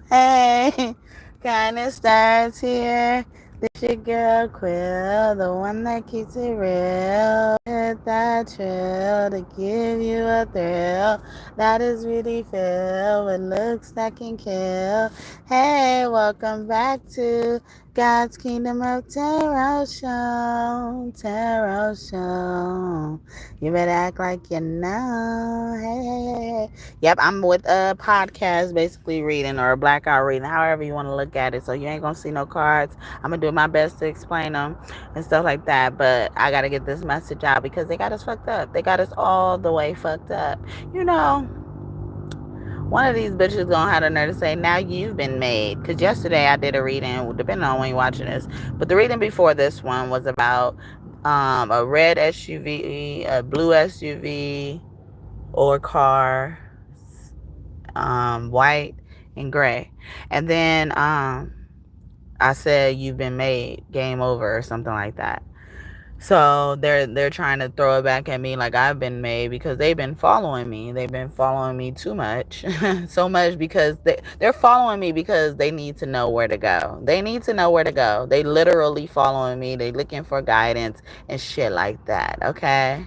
Hey, kinda starts here. This your girl Quill, the one that keeps it real. Hit that trail to give you a thrill that is really filled with looks that can kill. Hey, welcome back to God's Kingdom of Tarot Show. Tarot Show. You better act like you know. Hey. Yep, I'm with a podcast basically reading or a blackout reading, however you want to look at it. So you ain't going to see no cards. I'm going to do my best to explain them and stuff like that. But I got to get this message out because they got us fucked up. They got us all the way fucked up. You know, one of these bitches gonna have the nerve to say, now you've been made. Because yesterday I did a reading, depending on when you're watching this. But the reading before this one was about a red SUV, a blue SUV or car, white and gray. And then I said, you've been made, game over or something like that. So they're trying to throw it back at me like I've been made because they've been following me. They've been following me too much. So much because they're following me because they need to know where to go. They need to know where to go. They literally following me. They looking for guidance and shit like that. Okay?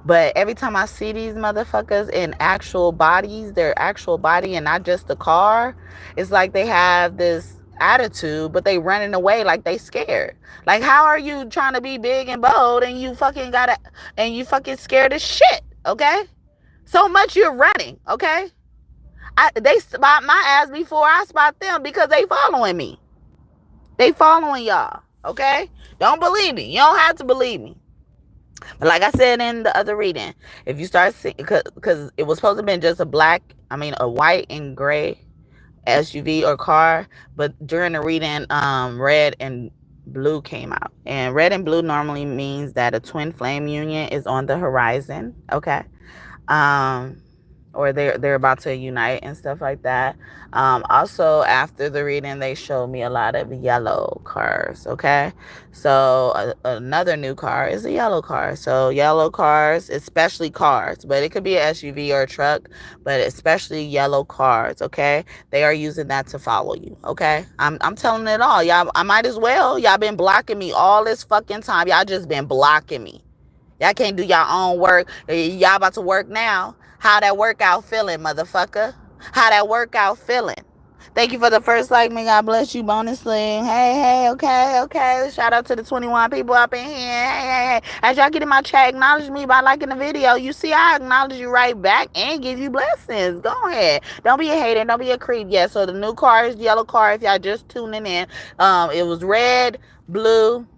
But every time I see these motherfuckers in actual bodies, their actual body and not just the car, it's like they have this attitude, but they running away like they scared. Like, how are you trying to be big and bold and you fucking scared as shit, okay? So much you're running, okay? They spot my ass before I spot them because they following me. They following y'all, okay? Don't believe me. You don't have to believe me. But like I said in the other reading, if you start seeing, because it was supposed to be just a white and gray SUV or car, but during the reading, red and blue came out. And red and blue normally means that a twin flame union is on the horizon, okay? Or they're about to unite and stuff like that. Also, after the reading, they showed me a lot of yellow cars, okay? So another new car is a yellow car. So yellow cars, especially cars, but it could be an SUV or a truck, but especially yellow cars, okay? They are using that to follow you, okay? I'm telling it all. Y'all, I might as well. Y'all been blocking me all this fucking time. Y'all just been blocking me. Y'all can't do y'all own work. Y'all about to work now. How that workout feeling, motherfucker? How that workout feeling? Thank you for the first like. May God bless you, bonus sling. Hey, okay. Shout out to the 21 people up in here. Hey. As y'all get in my chat, acknowledge me by liking the video. You see, I acknowledge you right back and give you blessings. Go ahead. Don't be a hater. Don't be a creep. Yeah, so the new car is yellow car if y'all just tuning in. It was red, blue,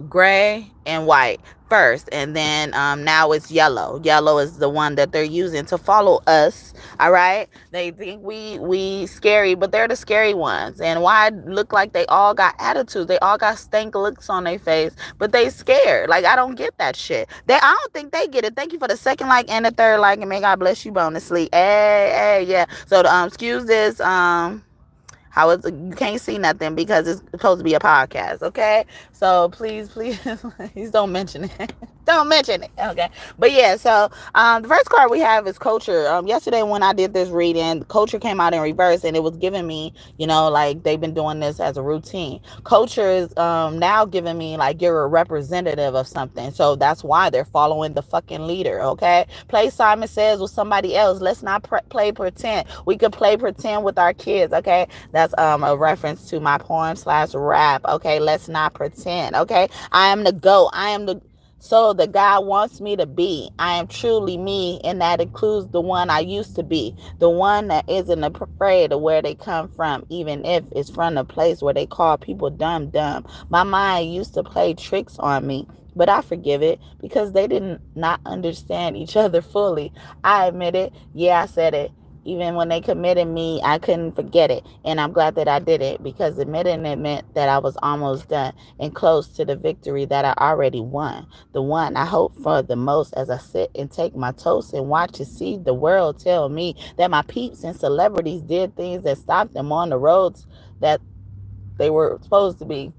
gray and white first, and then now it's yellow. Yellow is the one that they're using to follow us. All right, they think we scary, but they're the scary ones. And why look like they all got attitudes, they all got stank looks on their face, but they scared. Like, I don't get that shit. I don't think they get it. Thank you for the second like and the third like, and may God bless you bonusly. Hey, yeah. So excuse this you can't see nothing because it's supposed to be a podcast, okay? So please don't mention it. Don't mention it, okay? But yeah, so the first card we have is culture. Yesterday when I did this reading, culture came out in reverse, and it was giving me, like they've been doing this as a routine. Culture is now giving me like you're a representative of something, so that's why they're following the fucking leader, okay? Play Simon Says with somebody else. Let's not play pretend. We could play pretend with our kids, okay? That's a reference to my poem/rap, okay? Let's not pretend, okay? I am the GOAT. I am the soul that God wants me to be. I am truly me, and that includes the one I used to be, the one that isn't afraid of where they come from, even if it's from a place where they call people dumb. My mind used to play tricks on me, but I forgive it because they did not understand each other fully. I admit it. Yeah, I said it. Even when they committed me, I couldn't forget it. And I'm glad that I did it, because admitting it meant that I was almost done and close to the victory that I already won. The one I hope for the most, as I sit and take my toast and watch and see the world tell me that my peeps and celebrities did things that stopped them on the roads that they were supposed to be.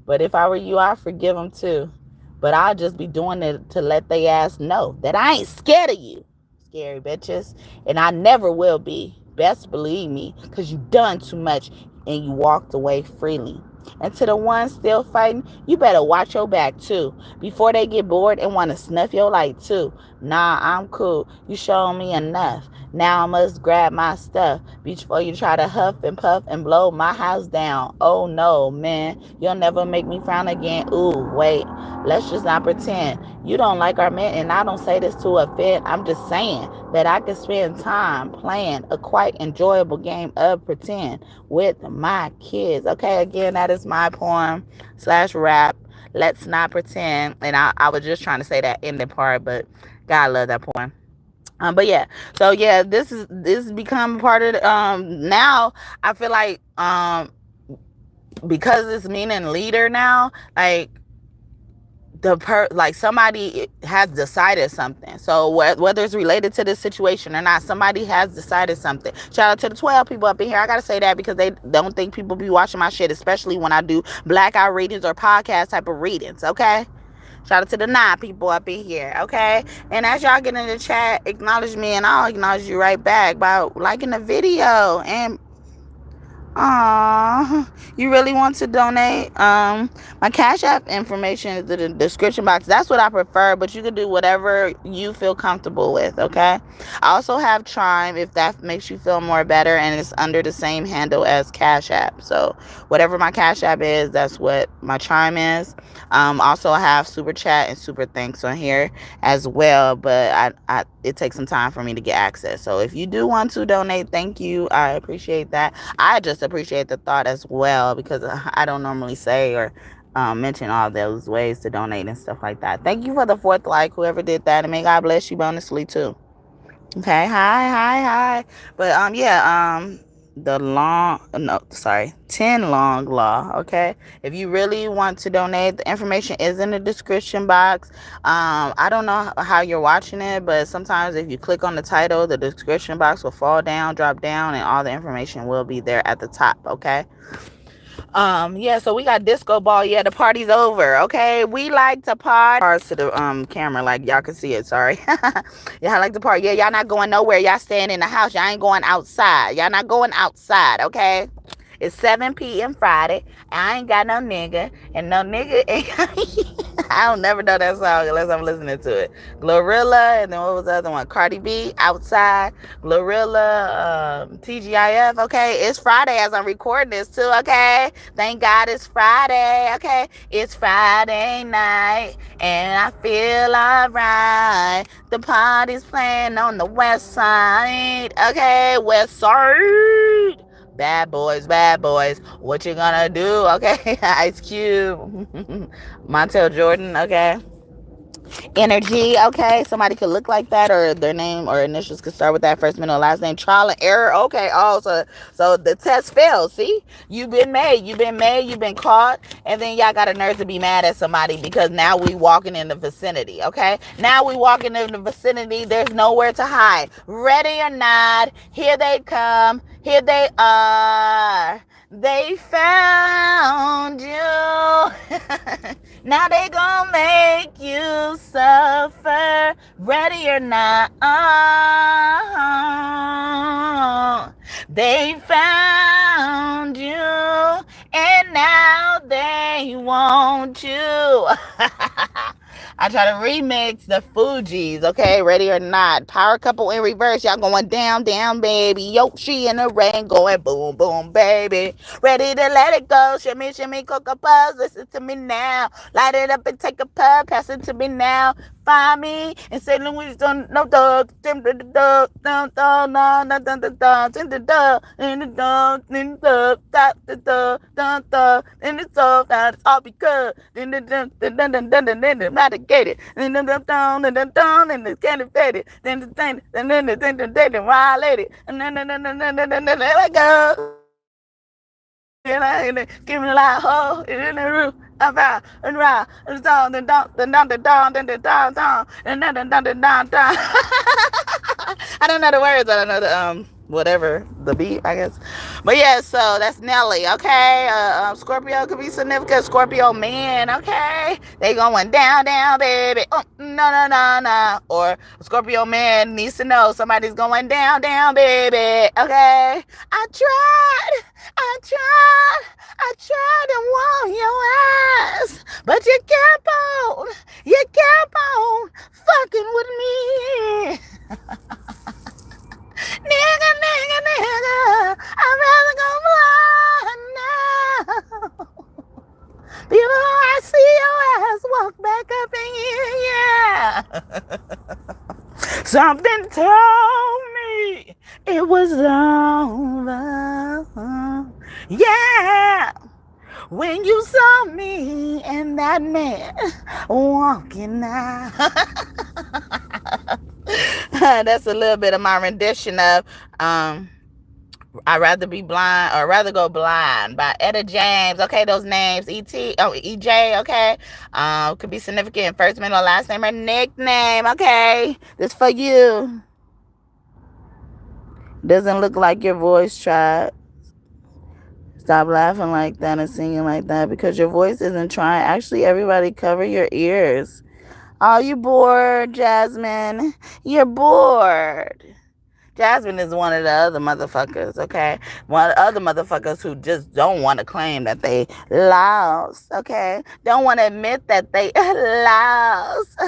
But if I were you, I'd forgive them too. But I'll just be doing it to let they ass know that I ain't scared of you, scary bitches, and I never will be. best believe me, because you done too much and you walked away freely. And to the ones still fighting, you better watch your back too, before they get bored and want to snuff your light too. Nah, I'm cool. You showing me enough. Now I must grab my stuff before you try to huff and puff and blow my house down. Oh no, man. You'll never make me frown again. Ooh, wait. Let's just not pretend. You don't like our men, and I don't say this to offend. I'm just saying that I could spend time playing a quite enjoyable game of pretend with my kids. Okay, again, that is my poem / rap. Let's not pretend. And I was just trying to say that ending part, but God love that poem. But yeah, so yeah, this become part of now I feel like because it's meaning leader now, like like somebody has decided something. So whether it's related to this situation or not, somebody has decided something. Shout out to the 12 people up in here. I gotta say that because they don't think people be watching my shit, especially when I do blackout readings or podcast type of readings. Okay, shout out to the 9 people up in here. Okay, and as y'all get in the chat, acknowledge me and I'll acknowledge you right back by liking the video. And you really want to donate? My Cash App information is in the description box. That's what I prefer, but you can do whatever you feel comfortable with, okay? I also have Chime if that makes you feel more better, and it's under the same handle as Cash App. So whatever my Cash App is, that's what my Chime is. Also I have Super Chat and Super Thanks on here as well, but it takes some time for me to get access. So if you do want to donate, thank you. I appreciate that. I just appreciate the thought as well, because I don't normally say or mention all those ways to donate and stuff like that. Thank you for the 4th like, whoever did that, and may God bless you bonusly too. Okay, hi. But yeah, the 10 long law. Okay, if you really want to donate, the information is in the description box. I don't know how you're watching it, but sometimes if you click on the title, the description box will drop down, and all the information will be there at the top. Okay. Yeah, so we got disco ball. Yeah, the party's over. Okay, we like to party. To the camera, like y'all can see it. Sorry. Y'all like to party. Yeah, y'all not going nowhere. Y'all staying in the house. Y'all ain't going outside. Y'all not going outside. Okay. It's 7 p.m. Friday. I ain't got no nigga, and no nigga ain't got I don't never know that song unless I'm listening to it. Glorilla, and then what was the other one? Cardi B, Outside. Glorilla, TGIF. Okay, it's Friday as I'm recording this too. Okay, thank God it's Friday. Okay, it's Friday night, and I feel alright. The party's playing on the west side. Okay, west side. Bad boys, what you gonna do? Okay, Ice Cube, Montel Jordan, okay, Energy, okay, somebody could look like that, or their name or initials could start with that, first, middle, last name. Trial and error, okay. So the test failed. See, you've been caught, and then y'all got a nerve to be mad at somebody because now we walking in the vicinity. Okay, now we walking in the vicinity. There's nowhere to hide. Ready or not, here they come. Here they are. They found you. Now they gonna make you suffer. Ready or not. They found you. And now they want you. I try to remix the Fugees, okay? Ready or not. Power couple in reverse. Y'all going down, down, baby. Yo, she in the rain going boom, boom, baby. Ready to let it go. Shimmy, shimmy, cocoa puffs. Listen to me now. Light it up and take a puff. Pass it to me now. Find me in St. Louis. No dog. In the dog. In the dog. In the dog. In the dog. In the dog. In the dog. That's all because. In the dun dun dun dun dun dun dun eradicated. In the down and the down and the candy faded. Then the thing and then the thing violated. And then let go. And I give me a lot hole in the roof. I'm out and round and down and down and down and down and down and then down and down. I don't know the words. I don't know whatever the beat, I guess. But yeah, so that's Nelly, okay? Scorpio could be significant. Scorpio man, okay? They going down, down, baby. Oh, no, no, no, no. Or Scorpio man needs to know somebody's going down, down, baby, okay? I tried to warn your ass, but you kept on fucking with me. Nigga, nigga, nigga, I'd rather go blind now. Before I see your ass walk back up in here, yeah. Something told me it was over, yeah. When you saw me and that man walking out. That's a little bit of my rendition of I'd rather be blind or rather go blind by Etta James. Okay, those names EJ. Okay, could be significant first, middle, last name, or nickname. Okay, this for you. Doesn't look like your voice tried. Stop laughing like that and singing like that because your voice isn't trying. Actually, everybody cover your ears. Oh, you bored, Jasmine? You're bored. Jasmine is one of the other motherfuckers, okay? One of the other motherfuckers who just don't want to claim that they lost, okay? Don't want to admit that they lost.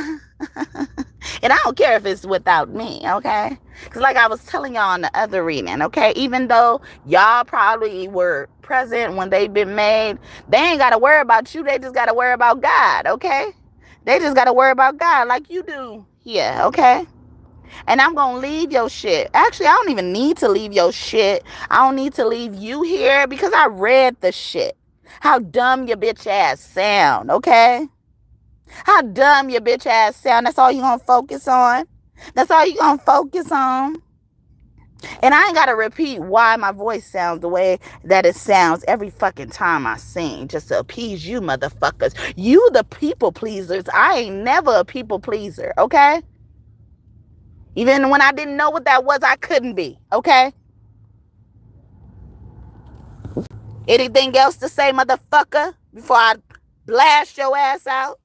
And I don't care if it's without me, okay? Because like I was telling y'all in the other reading, okay? Even though y'all probably were present when they've been made, they ain't got to worry about you. They just got to worry about God, okay? They just got to worry about God like you do here, okay? And I'm going to leave your shit. Actually, I don't even need to leave your shit. I don't need to leave you here because I read the shit. How dumb your bitch ass sound, okay? How dumb your bitch ass sound. That's all you going to focus on. That's all you going to focus on. And I ain't got to repeat why my voice sounds the way that it sounds every fucking time I sing just to appease you motherfuckers. You the people pleasers. I ain't never a people pleaser, okay? Even when I didn't know what that was, I couldn't be, okay? Anything else to say, motherfucker, before I blast your ass out?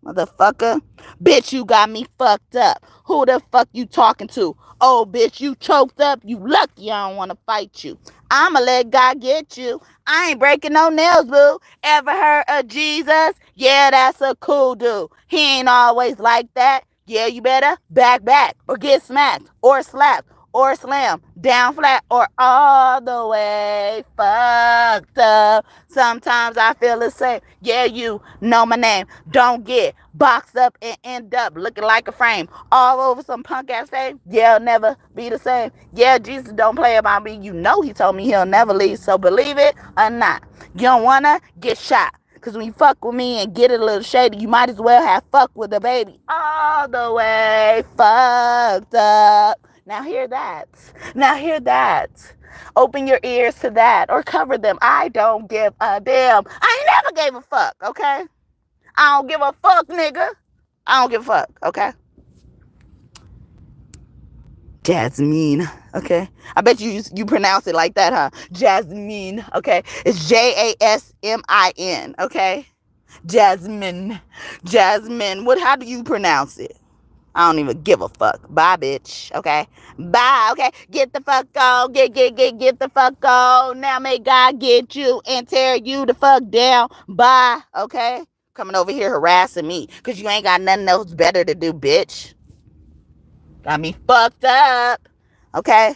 Motherfucker. Bitch, you got me fucked up. Who the fuck you talking to? Oh, bitch, you choked up? You lucky I don't want to fight you. I'ma let God get you. I ain't breaking no nails, boo. Ever heard of Jesus? Yeah, that's a cool dude. He ain't always like that. Yeah, you better back or get smacked or slapped or slam down flat or all the way fucked up. Sometimes I feel the same. Yeah, you know my name. Don't get boxed up and end up looking like a frame all over some punk ass fame. Yeah, I'll never be the same. Yeah, Jesus don't play about me. You know he told me he'll never leave, so believe it or not. You don't wanna get shot. Because when you fuck with me and get it a little shady, you might as well have fucked with the baby all the way fucked up. Now hear that. Now hear that. Open your ears to that or cover them. I don't give a damn. I ain't never gave a fuck, okay? I don't give a fuck, nigga. I don't give a fuck, okay? Jasmine, okay? I bet you pronounce it like that, huh? Jasmine, okay? It's Jasmin, okay? Jasmine. How do you pronounce it? I don't even give a fuck. Bye, bitch. Okay? Bye, okay? Get the fuck on. Get the fuck on. Now may God get you and tear you the fuck down. Bye, okay? Coming over here harassing me because you ain't got nothing else better to do, bitch. Got me fucked up. Okay?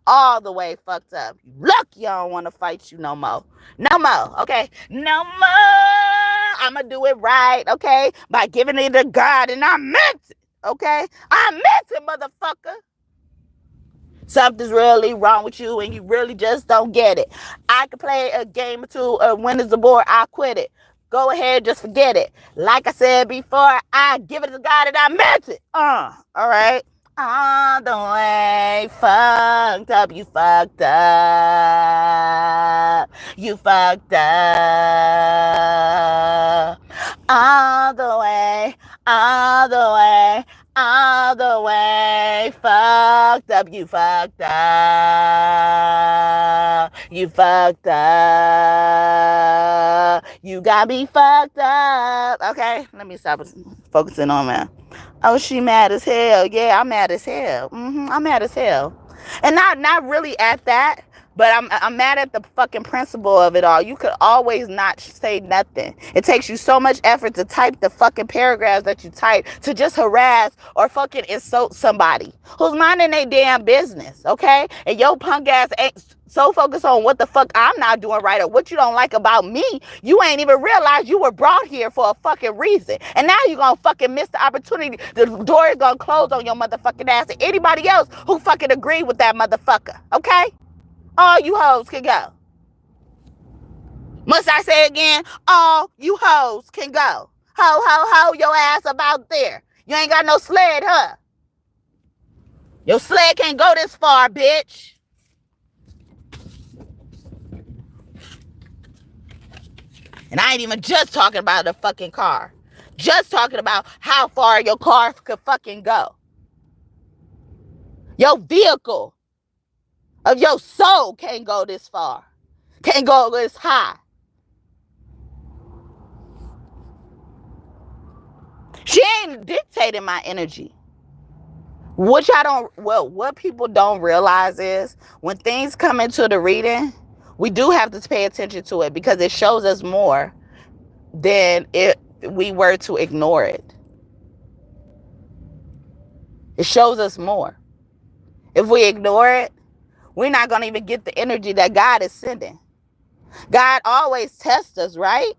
All the way fucked up. You lucky I don't want to fight you no more. No more, okay? No more. I'ma do it right, okay? By giving it to God, and I meant it, okay? I meant it, motherfucker. Something's really wrong with you and you really just don't get it. I could play a game or two, when it's the board, I'll quit it. Go ahead, just forget it. Like I said before, I give it to God and I meant it. All right? All the way fucked up, you fucked up. You fucked up. All the way, all the way, all the way fucked up. You fucked up. You fucked up. You got me fucked up. Okay, let me stop focusing on that. Oh, she mad as hell. Yeah, I'm mad as hell. I'm mad as hell. And not really at that, but I'm mad at the fucking principle of it all. You could always not say nothing. It takes you so much effort to type the fucking paragraphs that you type to just harass or fucking insult somebody who's minding their damn business, okay? And your punk ass ain't so focused on what the fuck I'm not doing right or what you don't like about me, you ain't even realized you were brought here for a fucking reason. And now you're gonna fucking miss the opportunity. The door is gonna close on your motherfucking ass and anybody else who fucking agreed with that motherfucker, okay? All you hoes can go. Must I say again? All you hoes can go. Ho your ass about there. You ain't got no sled, huh? Your sled can't go this far, bitch. And I ain't even just talking about the fucking car. Just talking about how far your car could fucking go. Your vehicle of your soul can't go this far. Can't go this high. She ain't dictating my energy. What people don't realize is when things come into the reading, we do have to pay attention to it because it shows us more than if we were to ignore it. It shows us more. If we ignore it, we're not going to even get the energy that God is sending. God always tests us, right?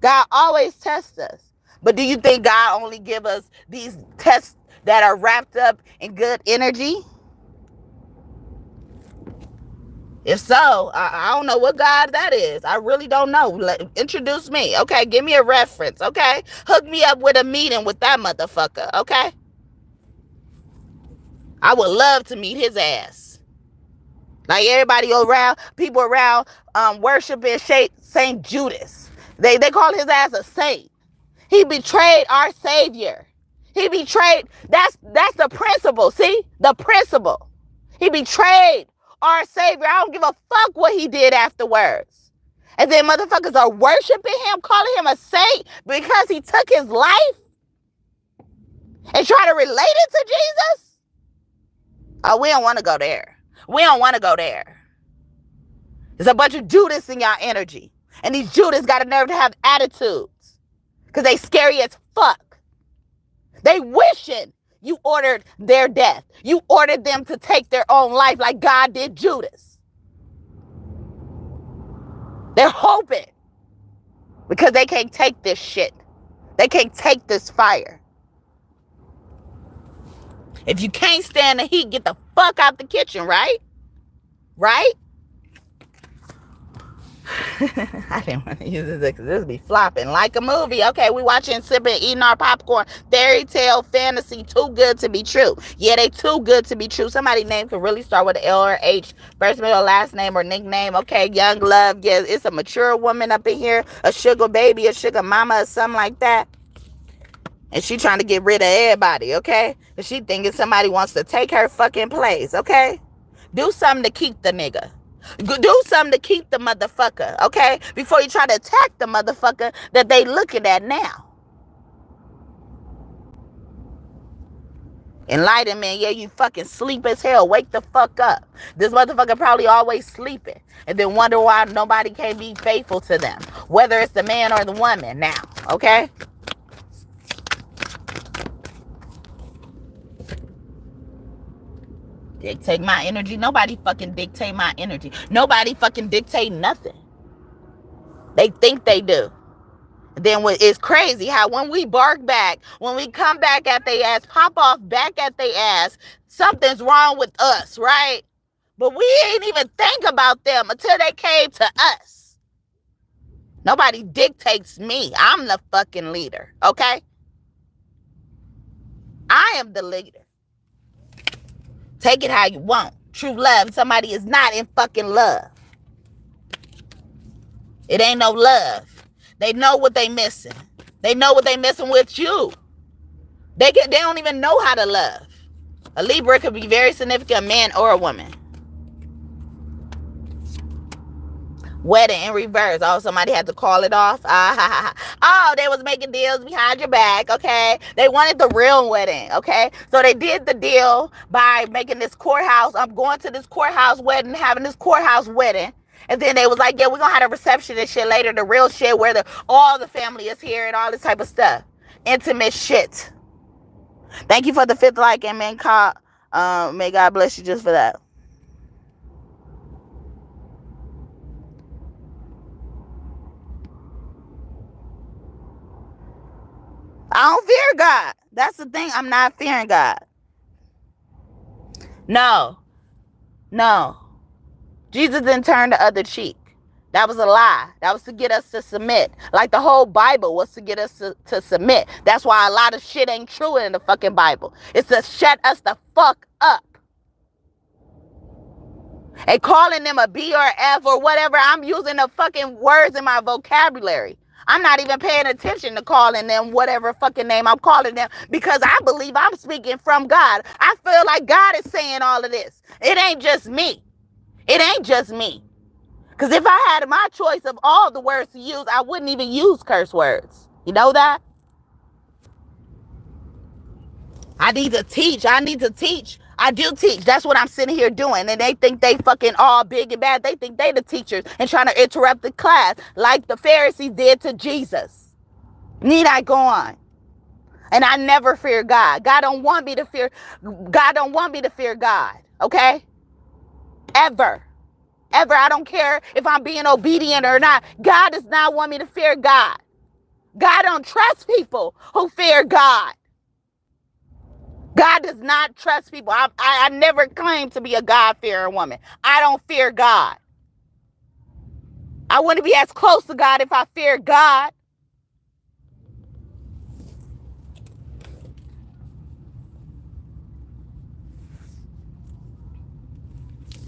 God always tests us. But do you think God only give us these tests that are wrapped up in good energy? If so, I don't know what God that is. I really don't know. Introduce me. Okay, give me a reference. Okay, hook me up with a meeting with that motherfucker. Okay, I would love to meet his ass. Like everybody around, people around worshiping Saint Judas. They call his ass a saint. He betrayed our Savior. He betrayed. That's the principle. See, the principle. He betrayed our Savior. I don't give a fuck what he did afterwards. And then motherfuckers are worshiping him, calling him a saint because he took his life and try to relate it to Jesus. Oh, we don't want to go there. We don't want to go there. There's a bunch of Judas in y'all energy. And these Judas got a nerve to have attitudes. Because they scary as fuck. They wishing you ordered their death. You ordered them to take their own life like God did Judas. They're hoping. Because they can't take this shit. They can't take this fire. If you can't stand the heat, get the fuck out the kitchen, right? Right? I didn't want to use this because this be flopping like a movie. Okay, we watching, sipping, eating our popcorn. Fairy tale, fantasy, too good to be true. Yeah, they too good to be true. Somebody's name could really start with an L or H. First, middle, last name, or nickname. Okay, young love. Yeah, it's a mature woman up in here. A sugar baby, a sugar mama, or something like that. And she trying to get rid of everybody, okay? Because she thinking somebody wants to take her fucking place, okay? Do something to keep the nigga. Do something to keep the motherfucker, okay? Before you try to attack the motherfucker that they looking at now. Enlightenment, yeah, you fucking sleep as hell. Wake the fuck up. This motherfucker probably always sleeping. And then wonder why nobody can be faithful to them. Whether it's the man or the woman now, okay? Dictate my energy. Nobody fucking dictate my energy. Nobody fucking dictate nothing. They think they do. Then it's crazy how when we bark back, when we come back at their ass, pop off back at their ass, something's wrong with us, right? But we ain't even think about them until they came to us. Nobody dictates me. I'm the fucking leader, okay? I am the leader. Take it how you want. True love. Somebody is not in fucking love. It ain't no love. They know what they missing. They know what they missing with you. They don't even know how to love. A Libra could be very significant, a man or a woman. Wedding in reverse. Oh, somebody had to call it off. Oh, they was making deals behind your back. Okay, they wanted the real wedding. Okay, so they did the deal by making this courthouse. I'm going to this courthouse wedding, having this courthouse wedding, and then they was like, yeah, we're gonna have a reception and shit later. The real shit where all the family is here and all this type of stuff. Intimate shit. Thank you for the 5th like, and may God bless you just for that. I don't fear God. That's the thing. I'm not fearing God. No. Jesus didn't turn the other cheek. That was a lie. That was to get us to submit. Like the whole Bible was to get us to submit. That's why a lot of shit ain't true in the fucking Bible. It's to shut us the fuck up. And calling them a B or F or whatever, I'm using the fucking words in my vocabulary. I'm not even paying attention to calling them whatever fucking name I'm calling them because I believe I'm speaking from God. I feel like God is saying all of this. It ain't just me. It ain't just me. Because if I had my choice of all the words to use, I wouldn't even use curse words. You know that? I need to teach. I do teach. That's what I'm sitting here doing. And they think they fucking all big and bad. They think they the teachers and trying to interrupt the class like the Pharisees did to Jesus. Need I go on? And I never fear God. God don't want me to fear God. Okay? Ever. I don't care if I'm being obedient or not. God does not want me to fear God. God don't trust people who fear God. God does not trust people. I never claimed to be a God-fearing woman. I don't fear God. I wouldn't be as close to God if I feared God.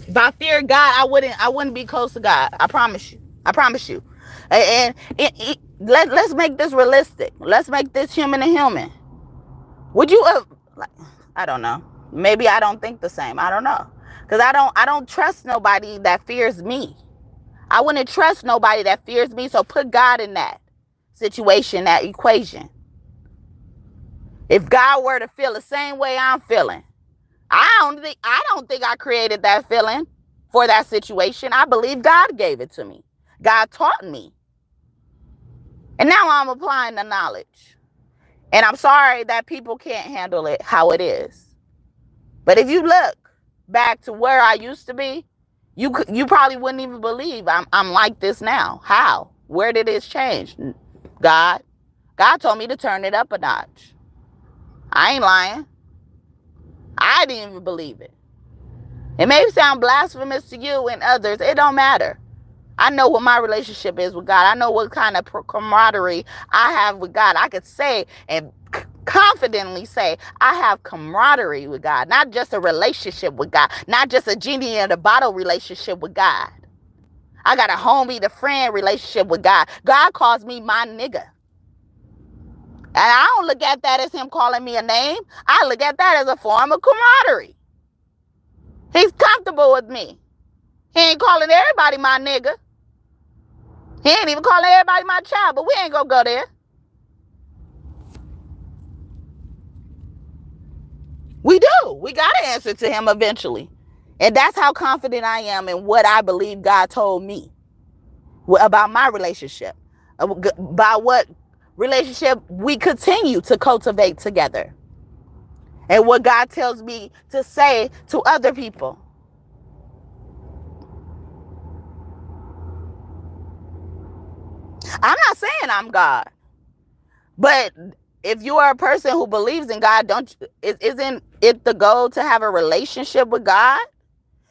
If I feared God, I wouldn't be close to God. I promise you. And let's make this realistic. Let's make this human to human. Would you I don't know. Maybe I don't think the same. I don't know. Because I don't trust nobody that fears me. I wouldn't trust nobody that fears me. So put God in that situation, that equation. If God were to feel the same way I'm feeling, I don't think I created that feeling for that situation. I believe God gave it to me. God taught me. And now I'm applying the knowledge. And I'm sorry that people can't handle it how it is. But if you look back to where I used to be, you probably wouldn't even believe I'm like this now. How? Where did it change? God told me to turn it up a notch. I ain't lying. I didn't even believe it. It may sound blasphemous to you and others. It don't matter. I know what my relationship is with God. I know what kind of camaraderie I have with God. I could say and confidently say I have camaraderie with God, not just a relationship with God, not just a genie in a bottle relationship with God. I got a homie to friend relationship with God. God calls me my nigga. And I don't look at that as him calling me a name. I look at that as a form of camaraderie. He's comfortable with me. He ain't calling everybody my nigga. He ain't even calling everybody my child, but we ain't gonna go there. We do. We gotta answer to him eventually. And that's how confident I am in what I believe God told me about my relationship, about what relationship we continue to cultivate together, and what God tells me to say to other people. I'm not saying I'm God, but if you are a person who believes in God, isn't it the goal to have a relationship with God?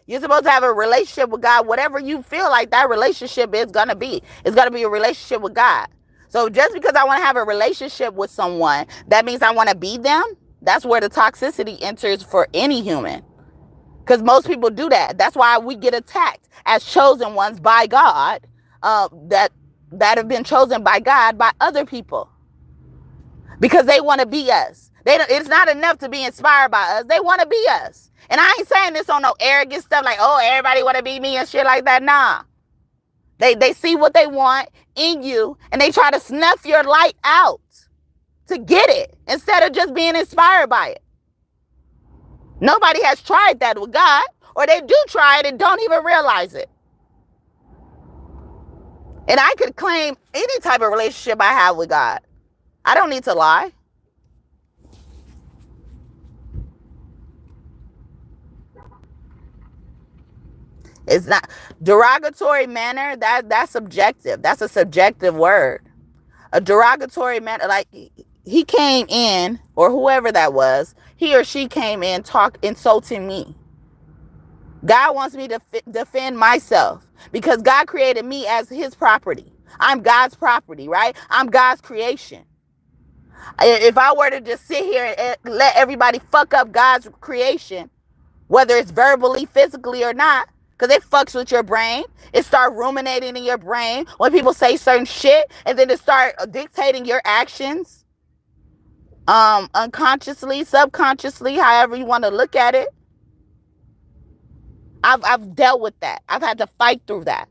You're supposed to have a relationship with God. Whatever you feel like that relationship is going to be. It's going to be a relationship with God. So just because I want to have a relationship with someone, that means I want to be them? That's where the toxicity enters for any human. Because most people do that. That's why we get attacked as chosen ones by God, that have been chosen by God by other people. Because they want to be us. It's not enough to be inspired by us. They want to be us. And I ain't saying this on no arrogant stuff like, oh, everybody want to be me and shit like that. Nah. They see what they want in you and they try to snuff your light out to get it instead of just being inspired by it. Nobody has tried that with God, or they do try it and don't even realize it. And I could claim any type of relationship I have with God. I don't need to lie. It's not derogatory manner. That's subjective. That's a subjective word. A derogatory manner, like he came in, or whoever that was, he or she came in, insulting me. God wants me to defend myself because God created me as his property. I'm God's property, right? I'm God's creation. If I were to just sit here and let everybody fuck up God's creation, whether it's verbally, physically, or not, because it fucks with your brain. It start ruminating in your brain when people say certain shit, and then it start dictating your actions, unconsciously, subconsciously, however you want to look at it. I've dealt with that. I've had to fight through that.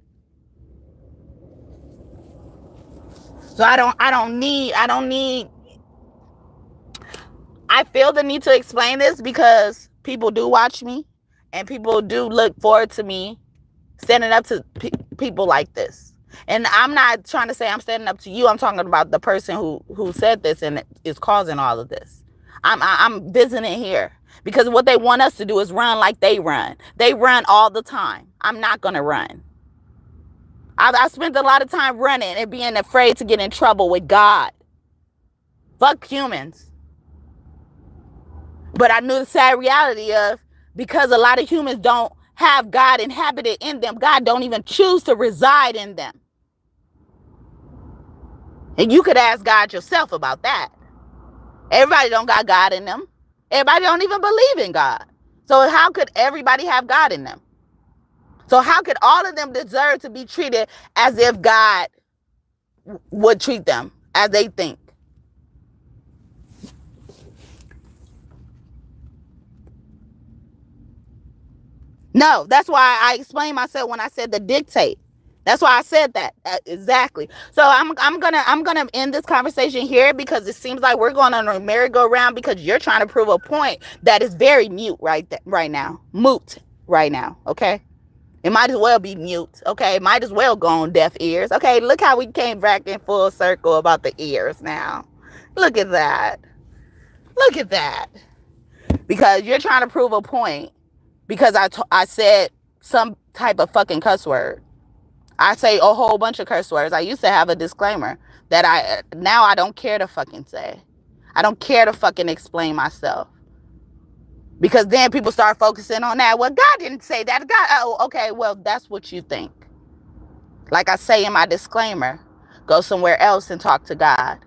So I feel the need to explain this because people do watch me and people do look forward to me standing up to people like this. And I'm not trying to say I'm standing up to you. I'm talking about the person who said this and is causing all of this. I'm visiting here because what they want us to do is run like they run. They run all the time. I'm not going to run. I spent a lot of time running and being afraid to get in trouble with God. Fuck humans. But I knew the sad reality of, because a lot of humans don't have God inhabited in them, God don't even choose to reside in them. And you could ask God yourself about that. Everybody don't got God in them. Everybody don't even believe in God. So how could everybody have God in them? So how could all of them deserve to be treated as if God would treat them as they think? No, that's why I explained myself when I said the dictate. That's why I said that. Exactly. So I'm gonna end this conversation here because it seems like we're going on a merry-go-round because you're trying to prove a point that is very mute right now. Moot right now. Okay. It might as well be mute. Okay. It might as well go on deaf ears. Okay. Look how we came back in full circle about the ears now. Look at that. Look at that. Because you're trying to prove a point because I said some type of fucking cuss word. I say a whole bunch of curse words. I used to have a disclaimer that now I don't care to fucking say. I don't care to fucking explain myself. Because then people start focusing on that. Well, God didn't say that. God, oh, okay, well, that's what you think. Like I say in my disclaimer, go somewhere else and talk to God.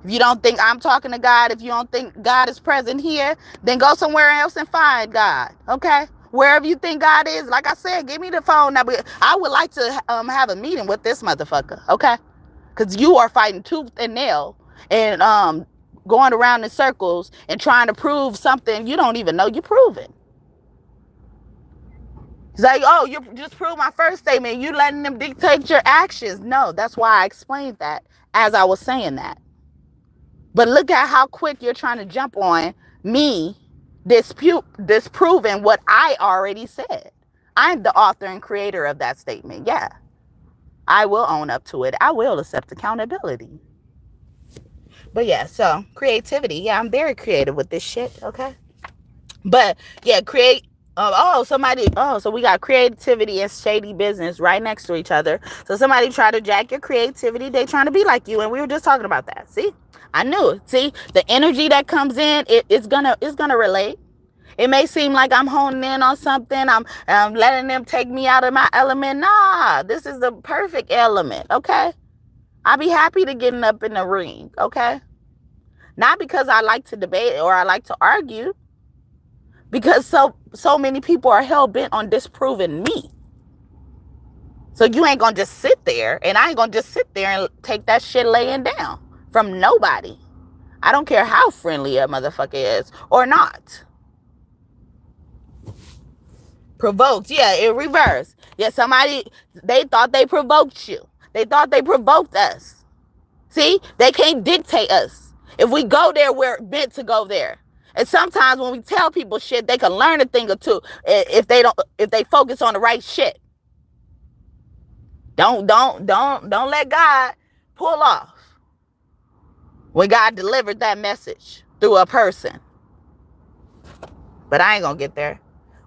If you don't think I'm talking to God, if you don't think God is present here, then go somewhere else and find God, okay? Wherever you think God is, like I said, give me the phone number. I would like to have a meeting with this motherfucker, okay? Because you are fighting tooth and nail and going around in circles and trying to prove something you don't even know you're proving. It's like, oh, you just proved my first statement. You letting them dictate your actions. No, that's why I explained that as I was saying that. But look at how quick you're trying to jump on me disproving what I already said. I'm the author and creator of that statement. Yeah, I will own up to it. I will accept accountability. But yeah, so creativity. Yeah, I'm very creative with this shit. Okay. But yeah, so we got creativity and shady business right next to each other. So somebody try to jack your creativity. They trying to be like you. And we were just talking about that. See? I knew it. See, the energy that comes in, it's gonna relate. It may seem like I'm honing in on something. I'm letting them take me out of my element. Nah, this is the perfect element. Okay, I'll be happy to get up in the ring. Okay, not because I like to debate or I like to argue, because so many people are hell bent on disproving me. So you ain't gonna just sit there, and I ain't gonna just sit there and take that shit laying down from nobody. I don't care how friendly a motherfucker is or not. Provoked. Yeah, in reverse. Yeah, somebody, they thought they provoked you. They thought they provoked us. See, they can't dictate us. If we go there, we're meant to go there. And sometimes when we tell people shit, they can learn a thing or two if they focus on the right shit. Don't let God pull off when God delivered that message through a person. But I ain't gonna get there.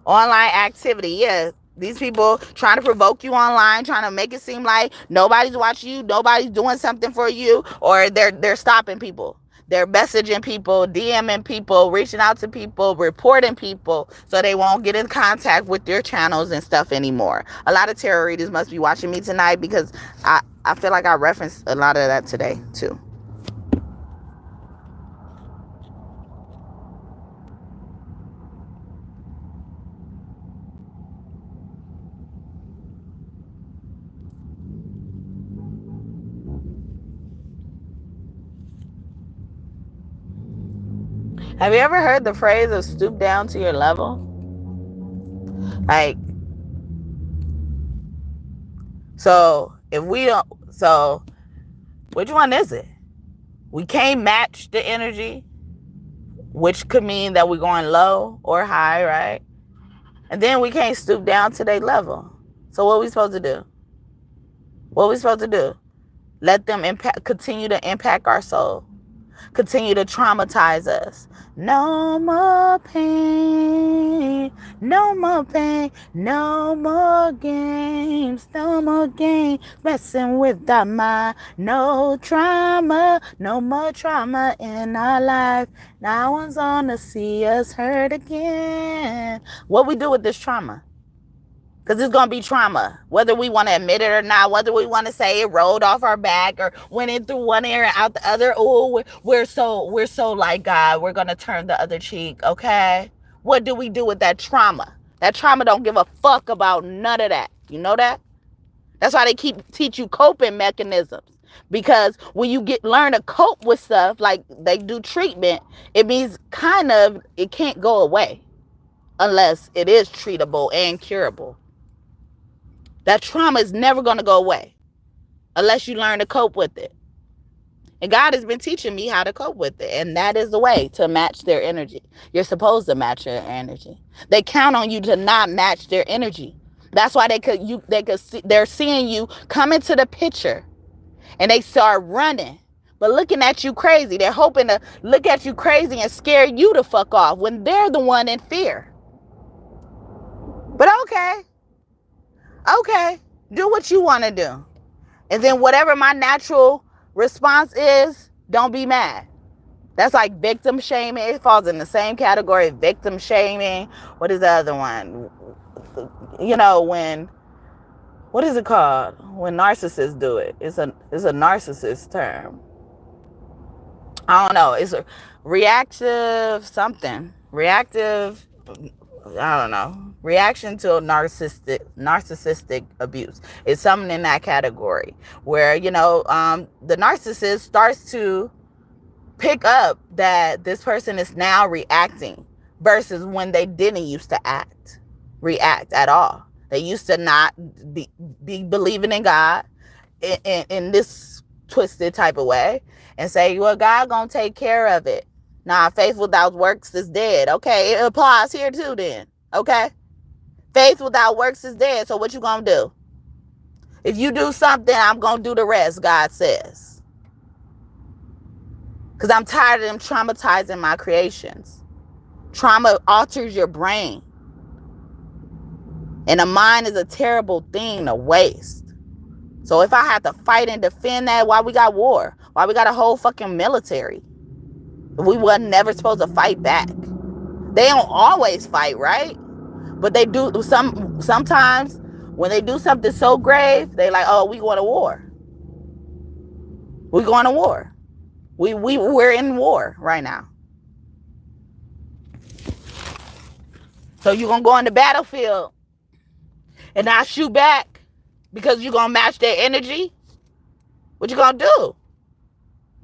Online activity, yeah. These people trying to provoke you online, trying to make it seem like nobody's watching you, nobody's doing something for you, or they're stopping people. They're messaging people, DMing people, reaching out to people, reporting people so they won't get in contact with their channels and stuff anymore. A lot of tarot readers must be watching me tonight because I feel like I referenced a lot of that today too. Have you ever heard the phrase of stoop down to your level? Like, so if we don't, so which one is it? We can't match the energy, which could mean that we're going low or high, right? And then we can't stoop down to their level. So what are we supposed to do? What are we supposed to do? Let them continue to impact our soul. Continue to traumatize us. No more pain, no more pain, no more games, no more games messing with our mind. No trauma, no more trauma in our life. No one's gonna see us hurt again. What we do with this trauma? Because it's going to be trauma, whether we want to admit it or not, whether we want to say it rolled off our back or went in through one ear and out the other. Oh, we're so like God. We're going to turn the other cheek, okay? What do we do with that trauma? That trauma don't give a fuck about none of that. You know that? That's why they teach you coping mechanisms. Because when you learn to cope with stuff, like they do treatment, it means it can't go away unless it is treatable and curable. That trauma is never going to go away unless you learn to cope with it. And God has been teaching me how to cope with it. And that is the way to match their energy. You're supposed to match their energy. They count on you to not match their energy. That's why they're seeing you come into the picture and they start running, but looking at you crazy. They're hoping to look at you crazy and scare you to fuck off when they're the one in fear. But okay, do what you want to do. And then whatever my natural response is, don't be mad. That's like victim shaming. It falls in the same category, victim shaming. What is the other one? You know, what is it called? When narcissists do it. It's a narcissist term. I don't know. It's a reactive something. Reactive, I don't know. Reaction to narcissistic abuse. It's something in that category where, the narcissist starts to pick up that this person is now reacting versus when they didn't used to react at all. They used to not be believing in God in this twisted type of way and say, well, God gonna take care of it. Nah, faith without works is dead. Okay, it applies here too then. Okay? Faith without works is dead. So what you gonna do? If you do something, I'm gonna do the rest, God says. Because I'm tired of them traumatizing my creations. Trauma alters your brain. And the mind is a terrible thing to waste. So if I have to fight and defend that, why we got war? Why we got a whole fucking military? We wasn't never supposed to fight back. They don't always fight, right? But they do sometimes when they do something so grave, they like, oh, we going to war. We going to war. We're in war right now. So you gonna go on the battlefield and not shoot back because you gonna match their energy? What you gonna do?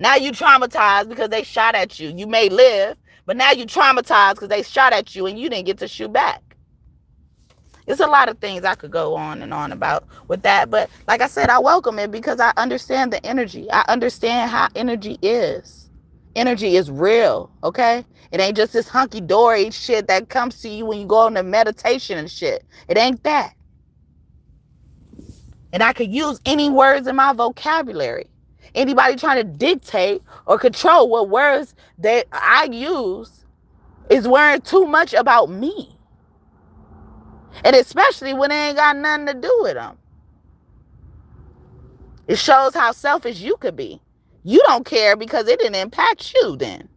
Now you traumatized because they shot at you. You may live, but now you traumatized because they shot at you and you didn't get to shoot back. It's a lot of things I could go on and on about with that. But like I said, I welcome it because I understand the energy. I understand how energy is. Energy is real, okay? It ain't just this hunky-dory shit that comes to you when you go into meditation and shit. It ain't that. And I could use any words in my vocabulary. Anybody trying to dictate or control what words that I use is worrying too much about me. And especially when it ain't got nothing to do with them. It shows how selfish you could be. You don't care because it didn't impact you then.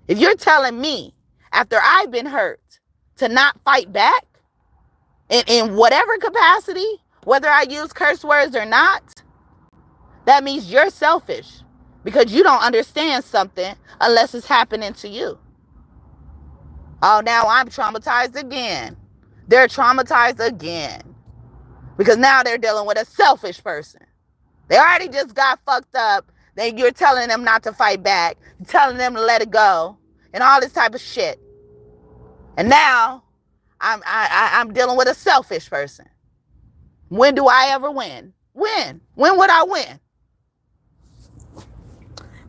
If you're telling me after I've been hurt to not fight back in whatever capacity, whether I use curse words or not, that means you're selfish because you don't understand something unless it's happening to you. Oh, now I'm traumatized again. They're traumatized again because now they're dealing with a selfish person. They already just got fucked up. Then you're telling them not to fight back, you're telling them to let it go, and all this type of shit. And now I'm dealing with a selfish person. When do I ever win? When would I win?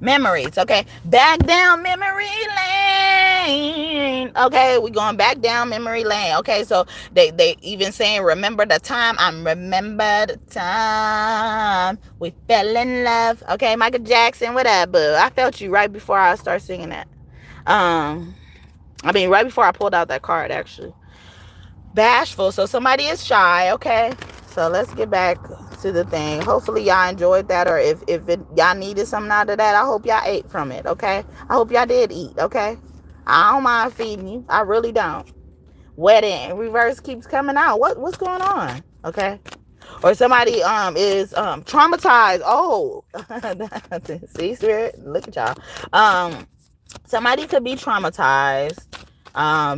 Memories, okay? Back down memory lane. Okay, we're going back down memory lane. Okay, so they even saying, remember the time. Remember the time we fell in love. Okay, Michael Jackson, whatever. I felt you right before I started singing that. Right before I pulled out that card, actually. Bashful, so somebody is shy, okay? So let's get back to the thing. Hopefully y'all enjoyed that, or if y'all needed something out of that, I hope y'all ate from it, okay? I hope y'all did eat, okay? I don't mind feeding you. I really don't. Wedding reverse keeps coming out. What's going on? Okay? Or somebody is traumatized. Oh, see, spirit, look at y'all. Somebody could be traumatized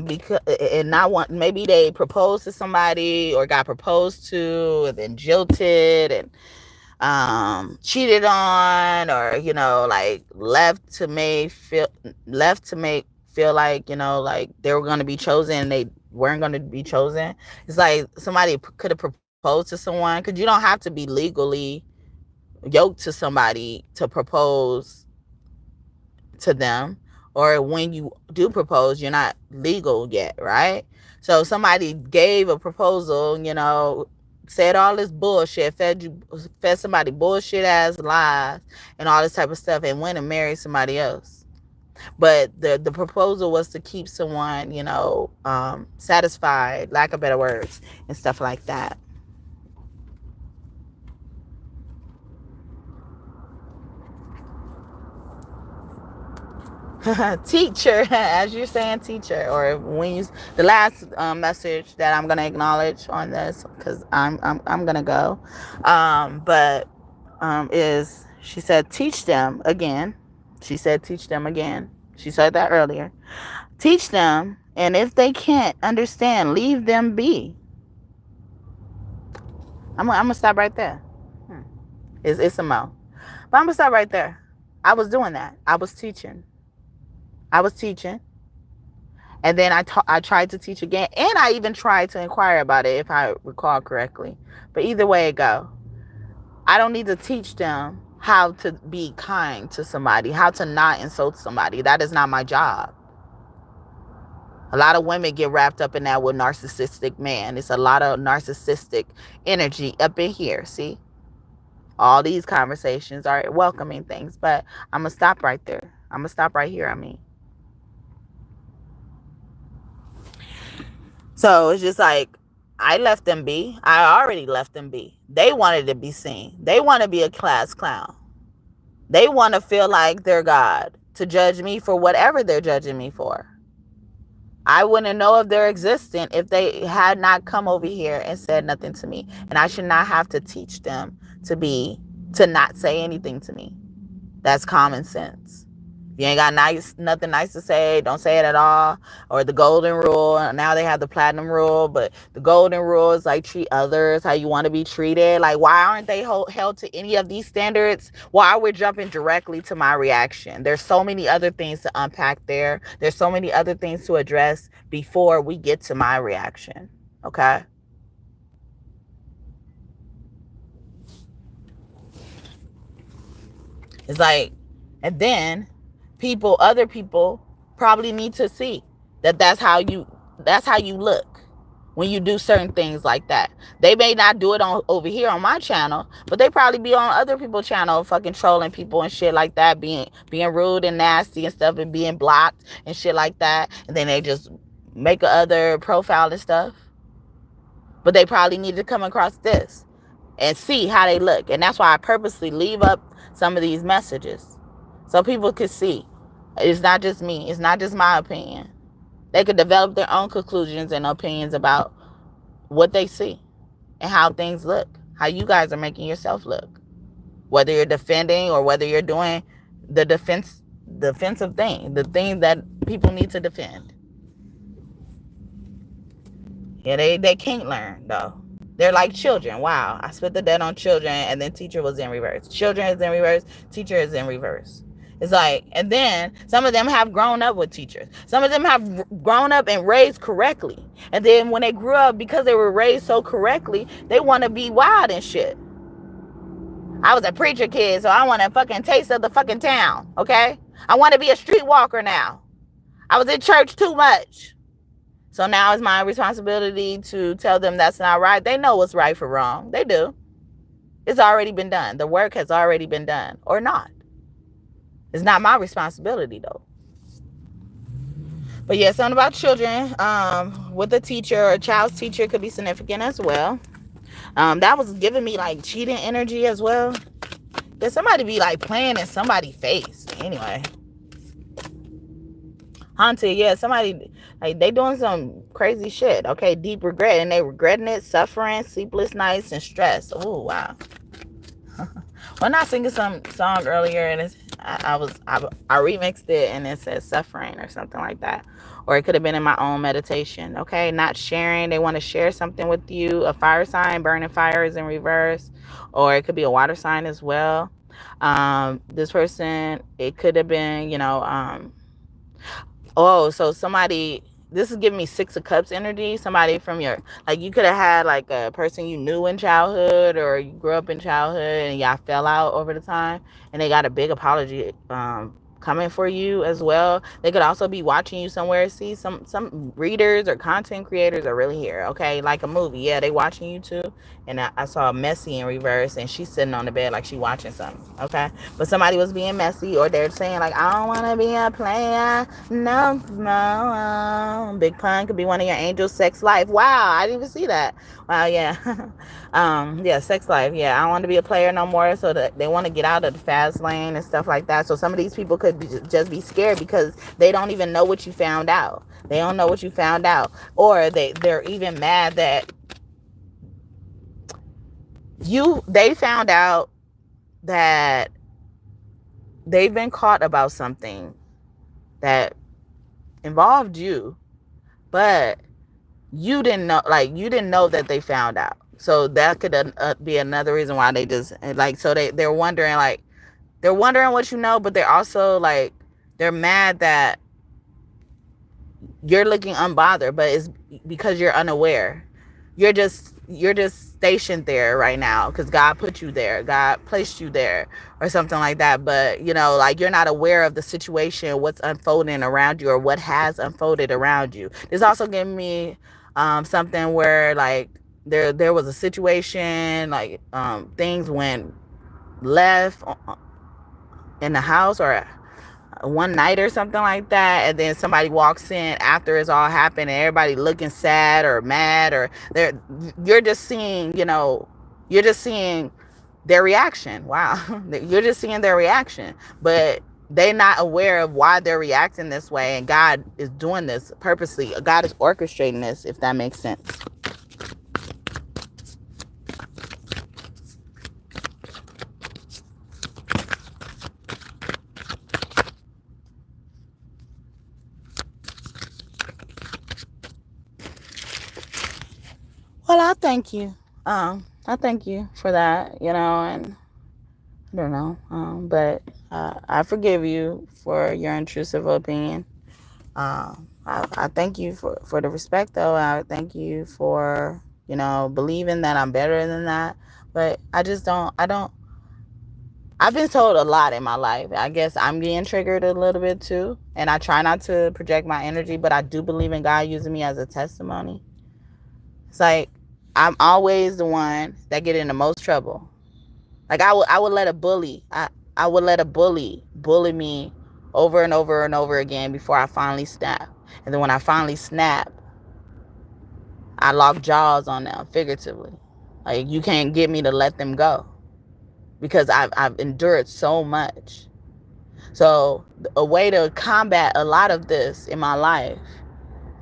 because and not want, maybe they proposed to somebody or got proposed to and then jilted and cheated on, or like left to make feel like like they were going to be chosen and they weren't going to be chosen. It's like somebody could have proposed to someone, because you don't have to be legally yoked to somebody to propose to them. Or when you do propose, you're not legal yet, right? So somebody gave a proposal, said all this bullshit, fed somebody bullshit ass lies and all this type of stuff, and went and married somebody else. But the proposal was to keep someone, satisfied, lack of better words, and stuff like that. Teacher, as you're saying, teacher, or when you, the last message that I'm gonna acknowledge on this, because I'm gonna go, is, she said teach them again. She said teach them again. She said that earlier. Teach them, and if they can't understand, leave them be. I'm gonna stop right there. It's a mo, but I'm gonna stop right there. I was doing that. I was teaching. And then I tried to teach again, and I even tried to inquire about it, if I recall correctly. But either way it go, I don't need to teach them how to be kind to somebody, how to not insult somebody. That is not my job. A lot of women get wrapped up in that with narcissistic man. It's a lot of narcissistic energy up in here, see? All these conversations are welcoming things, but I'm going to stop right there. I'm going to stop right here, So it's just like, I left them be. I already left them be. They wanted to be seen. They want to be a class clown. They want to feel like they're God, to judge me for whatever they're judging me for. I wouldn't know if they're existent if they had not come over here and said nothing to me. And I should not have to teach them to not say anything to me. That's common sense. If you ain't got nothing nice to say, don't say it at all. Or the golden rule. Now they have the platinum rule, but the golden rule is like treat others how you want to be treated. Like, why aren't they held to any of these standards? Why we're jumping directly to my reaction? There's so many other things to unpack there. There's so many other things to address before we get to my reaction. Okay? It's like, and then other people probably need to see that that's how you look when you do certain things like that. They may not do it over here on my channel, but they probably be on other people's channel fucking trolling people and shit like that, being rude and nasty and stuff, and being blocked and shit like that. And then they just make a other profile and stuff. But they probably need to come across this and see how they look. And that's why I purposely leave up some of these messages so people could see. It's not just me. It's not just my opinion. They could develop their own conclusions and opinions about what they see and how things look, how you guys are making yourself look. Whether you're defending or whether you're doing the defensive thing, the thing that people need to defend. Yeah, they can't learn, though. They're like children. Wow, I spit the dead on children, and then teacher was in reverse. Children is in reverse, teacher is in reverse. It's like, and then some of them have grown up with teachers. Some of them have grown up and raised correctly. And then when they grew up, because they were raised so correctly, they want to be wild and shit. I was a preacher kid, so I want a fucking taste of the fucking town, okay? I want to be a streetwalker now. I was in church too much. So now it's my responsibility to tell them that's not right. They know what's right for wrong. They do. It's already been done. The work has already been done, or not. It's not my responsibility, though. But yeah, something about children with a teacher or a child's teacher could be significant as well. That was giving me like cheating energy as well. There's somebody be like playing in somebody's face. Anyway. Haunted, yeah, somebody, like, they doing some crazy shit. Okay, deep regret, and they regretting it, suffering, sleepless nights, and stress. Oh, wow. When I singing some song earlier, and I remixed it, and it says suffering or something like that. Or it could have been in my own meditation. Okay, not sharing. They want to share something with you. A fire sign, burning fire is in reverse. Or it could be a water sign as well. This person, it could have been, so somebody, this is giving me 6 of Cups energy. Somebody from your, like, you could have had like a person you knew in childhood, or you grew up in childhood and y'all fell out over the time, and they got a big apology coming for you as well. They could also be watching you somewhere. See, some readers or content creators are really here, okay? Like a movie. Yeah, they watching you too. And I saw Messy in reverse, and she's sitting on the bed like she watching something, okay? But somebody was being messy, or they're saying like, I don't want to be a player. No. Big pun could be one of your angels. Sex life. Wow, I didn't even see that. Wow, yeah. Yeah, sex life. Yeah, I don't want to be a player no more. So that they want to get out of the fast lane and stuff like that. So some of these people could just be scared because they don't even know what you found out. They don't know what you found out. Or they're even mad that they found out that they've been caught about something that involved you, but you didn't know that they found out. So that could be another reason why they just, like, so they're wondering, like, they're wondering what you know, but they're also like, they're mad that you're looking unbothered, but it's because you're unaware. You're just stationed there right now because God put you there. God placed you there or something like that. But, like, you're not aware of the situation, what's unfolding around you or what has unfolded around you. This also gave me something where, like, there was a situation, like, things went left in the house or one night or something like that, and then somebody walks in after it's all happened and everybody looking sad or mad, or you're just seeing their reaction. Wow. You're just seeing their reaction, but they're not aware of why they're reacting this way, and God is doing this purposely. God is orchestrating this, if that makes sense. Well, I thank you. I thank you for that, and I don't know. But I forgive you for your intrusive opinion. I thank you for the respect, though. I thank you for, believing that I'm better than that. But I've been told a lot in my life. I guess I'm getting triggered a little bit too. And I try not to project my energy, but I do believe in God using me as a testimony. It's like, I'm always the one that get in the most trouble. Like I would let a bully, I would let a bully me over and over and over again before I finally snap. And then when I finally snap, I lock jaws on them figuratively. Like, you can't get me to let them go because I've endured so much. So a way to combat a lot of this in my life,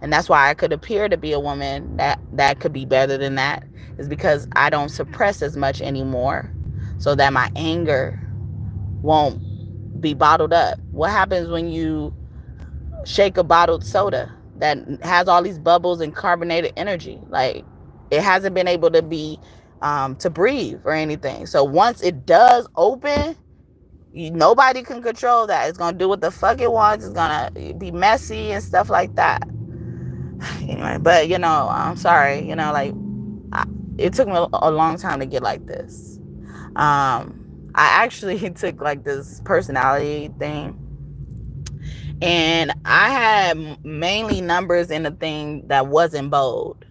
and that's why I could appear to be a woman that could be better than that, is because I don't suppress as much anymore, so that my anger won't be bottled up. What happens when you shake a bottled soda that has all these bubbles and carbonated energy? Like, it hasn't been able to be to breathe or anything. So once it does open, nobody can control that. It's gonna do what the fuck it wants. It's gonna be messy and stuff like that. Anyway, but I'm sorry. It took me a long time to get like this. I actually took like this personality thing, and I had mainly numbers in the thing that wasn't bold,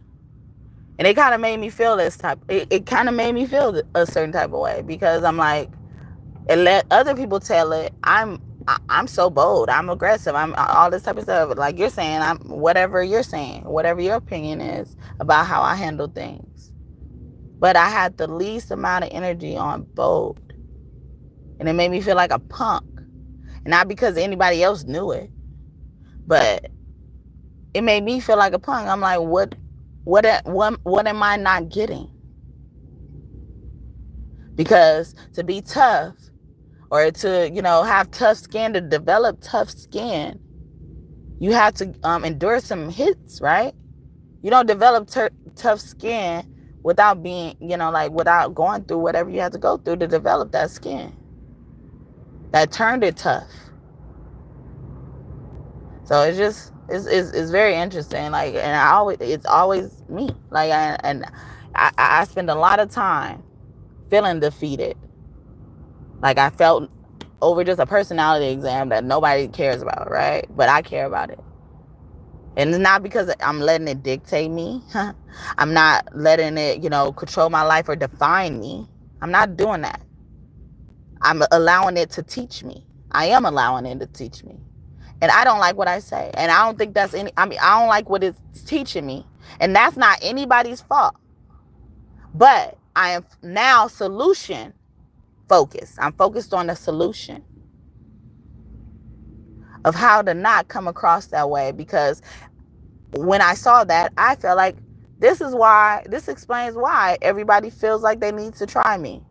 and it kind of made me feel this type. It kind of made me feel a certain type of way, because I'm like, it let other people tell it. I'm so bold. I'm aggressive. I'm all this type of stuff. Like you're saying, I'm whatever you're saying, whatever your opinion is about how I handle things. But I had the least amount of energy on bold. And it made me feel like a punk. And not because anybody else knew it, but it made me feel like a punk. I'm like, what am I not getting? Because to be tough, or to, have tough skin, to develop tough skin, you have to endure some hits, right? You don't develop tough skin without being, without going through whatever you have to go through to develop that skin that turned it tough. So it's very interesting. Like, and it's always me. Like, I spend a lot of time feeling defeated. Like, I felt over just a personality exam that nobody cares about, right? But I care about it. And it's not because I'm letting it dictate me. I'm not letting it, control my life or define me. I'm not doing that. I'm allowing it to teach me. I am allowing it to teach me. And I don't like what I say. And I don't think I don't like what it's teaching me. And that's not anybody's fault. But I am now solution focused. I'm focused on the solution of how to not come across that way. Because when I saw that, I felt like this explains why everybody feels like they need to try me.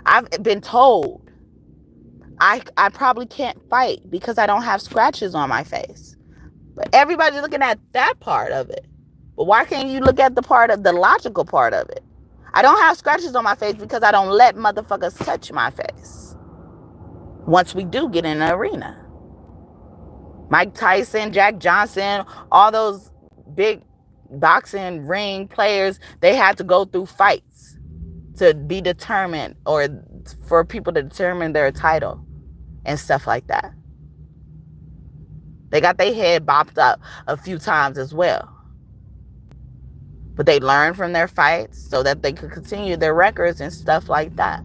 I've been told I probably can't fight because I don't have scratches on my face. But everybody's looking at that part of it. But why can't you look at the logical part of it? I don't have scratches on my face because I don't let motherfuckers touch my face. Once we do get in the arena. Mike Tyson, Jack Johnson, all those big boxing ring players, they had to go through fights to be determined, or for people to determine their title and stuff like that. They got their head bopped up a few times as well. But they learned from their fights so that they could continue their records and stuff like that.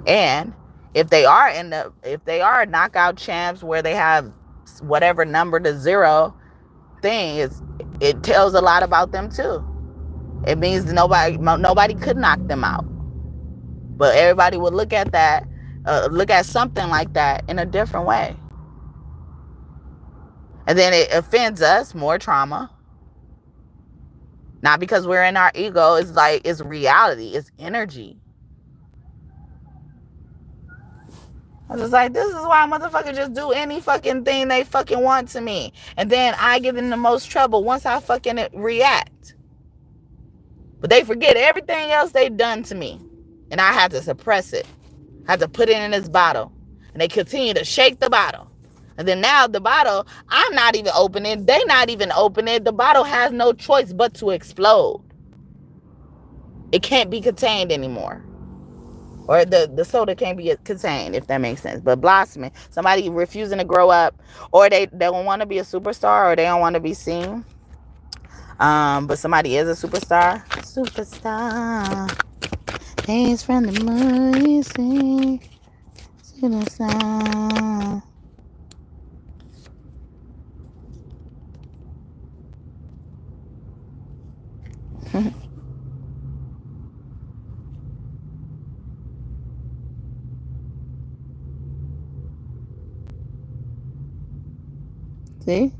And if they are knockout champs where they have whatever number to zero thing, it tells a lot about them too. It means nobody could knock them out. But everybody would look at that, look at something like that in a different way. And then it offends us, more trauma. Not because we're in our ego, it's reality, it's energy. I was just like, this is why motherfuckers just do any fucking thing they fucking want to me. And then I get in the most trouble once I fucking react. But they forget everything else they've done to me. And I had to suppress it. I had to put it in this bottle. And they continue to shake the bottle. And then now the bottle, I'm not even opening. They not even opening. The bottle has no choice but to explode. It can't be contained anymore. Or the soda can't be contained, if that makes sense. But blossoming, somebody refusing to grow up, or they don't want to be a superstar, or they don't want to be seen. But somebody is a superstar. Superstar. Days from the moon, you see, to the sun. See?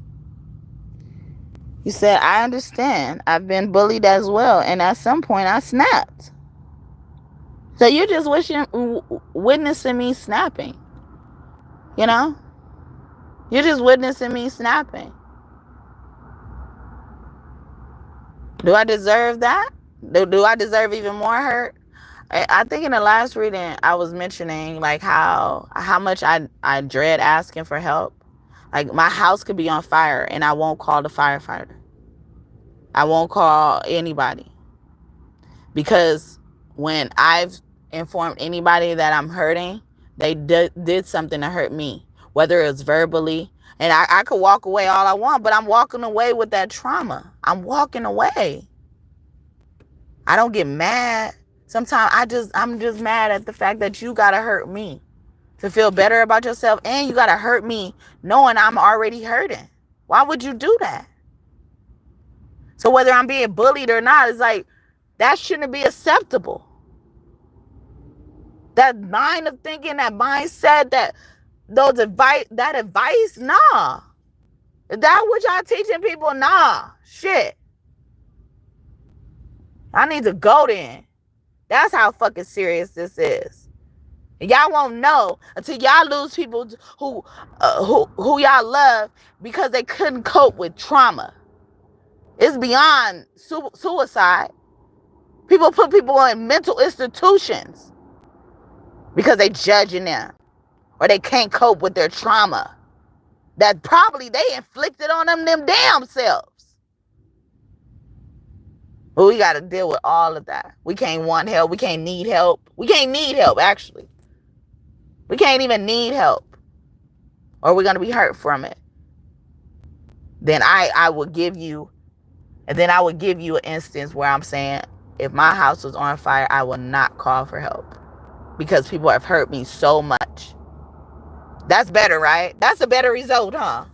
You said, I understand. I've been bullied as well. And at some point, I snapped. So you're just witnessing me snapping. You know? You're just witnessing me snapping. Do I deserve that? Do I deserve even more hurt? I think in the last reading, I was mentioning like how much I dread asking for help. Like my house could be on fire and I won't call the firefighter. I won't call anybody. Because when I've informed anybody that I'm hurting, they did something to hurt me. Whether it's verbally. And I could walk away all I want, but I'm walking away with that trauma. I'm walking away. I don't get mad. Sometimes I'm just mad at the fact that you gotta hurt me to feel better about yourself, and you gotta hurt me knowing I'm already hurting. Why would you do that? So whether I'm being bullied or not, it's like that shouldn't be acceptable. That line of thinking, that mindset, that advice, nah. Is that what y'all teaching people? Nah. Shit. I need to go then. That's how fucking serious this is. And y'all won't know until y'all lose people who y'all love because they couldn't cope with trauma. It's beyond suicide. People put people in mental institutions because they judging them or they can't cope with their trauma that probably they inflicted on them damn selves. But we got to deal with all of that. We can't want help. We can't need help. We can't need help, actually. We can't even need help. Or we're going to be hurt from it. Then I will give you, and then I would give you an instance where I'm saying, if my house was on fire, I will not call for help. Because people have hurt me so much. That's better, right? That's a better result, huh?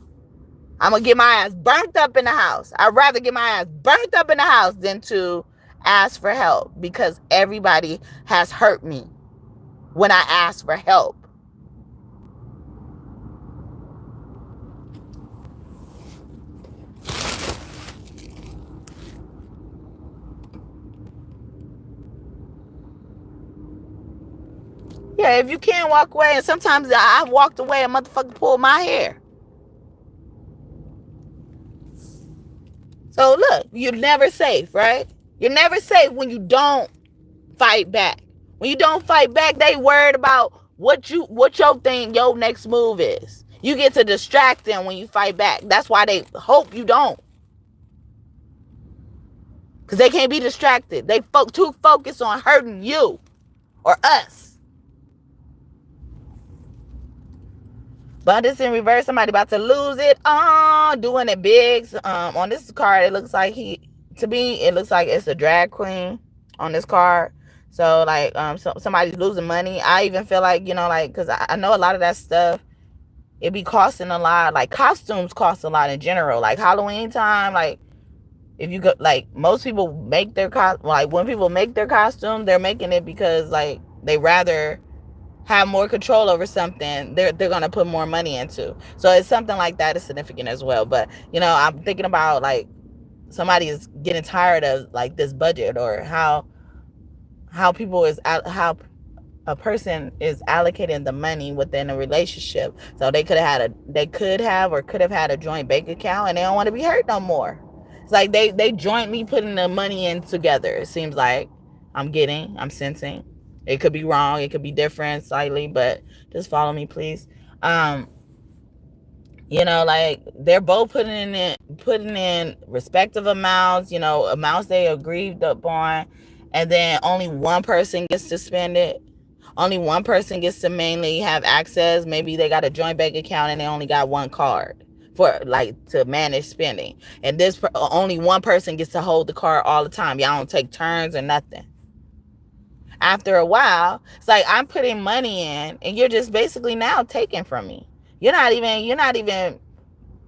I'm going to get my ass burnt up in the house. I'd rather get my ass burnt up in the house than to ask for help. Because everybody has hurt me when I ask for help. Yeah, if you can't walk away, and sometimes I've walked away and motherfucker pulled my hair. So look, you're never safe, right? You're never safe when you don't fight back. When you don't fight back, they worried about what your next move is. You get to distract them when you fight back. That's why they hope you don't. Because they can't be distracted. They too focused on hurting you or us. But this in reverse, somebody about to lose it. Doing it big. On this card, it looks like it looks like it's a drag queen on this card. So like, somebody's losing money. I even feel like, because I know a lot of that stuff, it be costing a lot. Like costumes cost a lot in general. Like Halloween time, like if you go, like most people make their when people make their costume, they're making it because like they rather have more control over something they're gonna put more money into. So it's something like that is significant as well. But I'm thinking about like somebody is getting tired of like this budget, or how people is out, how a person is allocating the money within a relationship. So they could have had a joint bank account, and they don't want to be hurt no more. It's like they jointly putting the money in together. It seems like I'm sensing. It could be wrong, it could be different slightly, but just follow me, please. Like they're both putting in respective amounts, amounts they agreed upon, and then only one person gets to spend it. Only one person gets to mainly have access. Maybe they got a joint bank account and they only got one card for to manage spending. And only one person gets to hold the card all the time. Y'all don't take turns or nothing. After a while, it's like I'm putting money in and you're just basically now taking from me. You're not even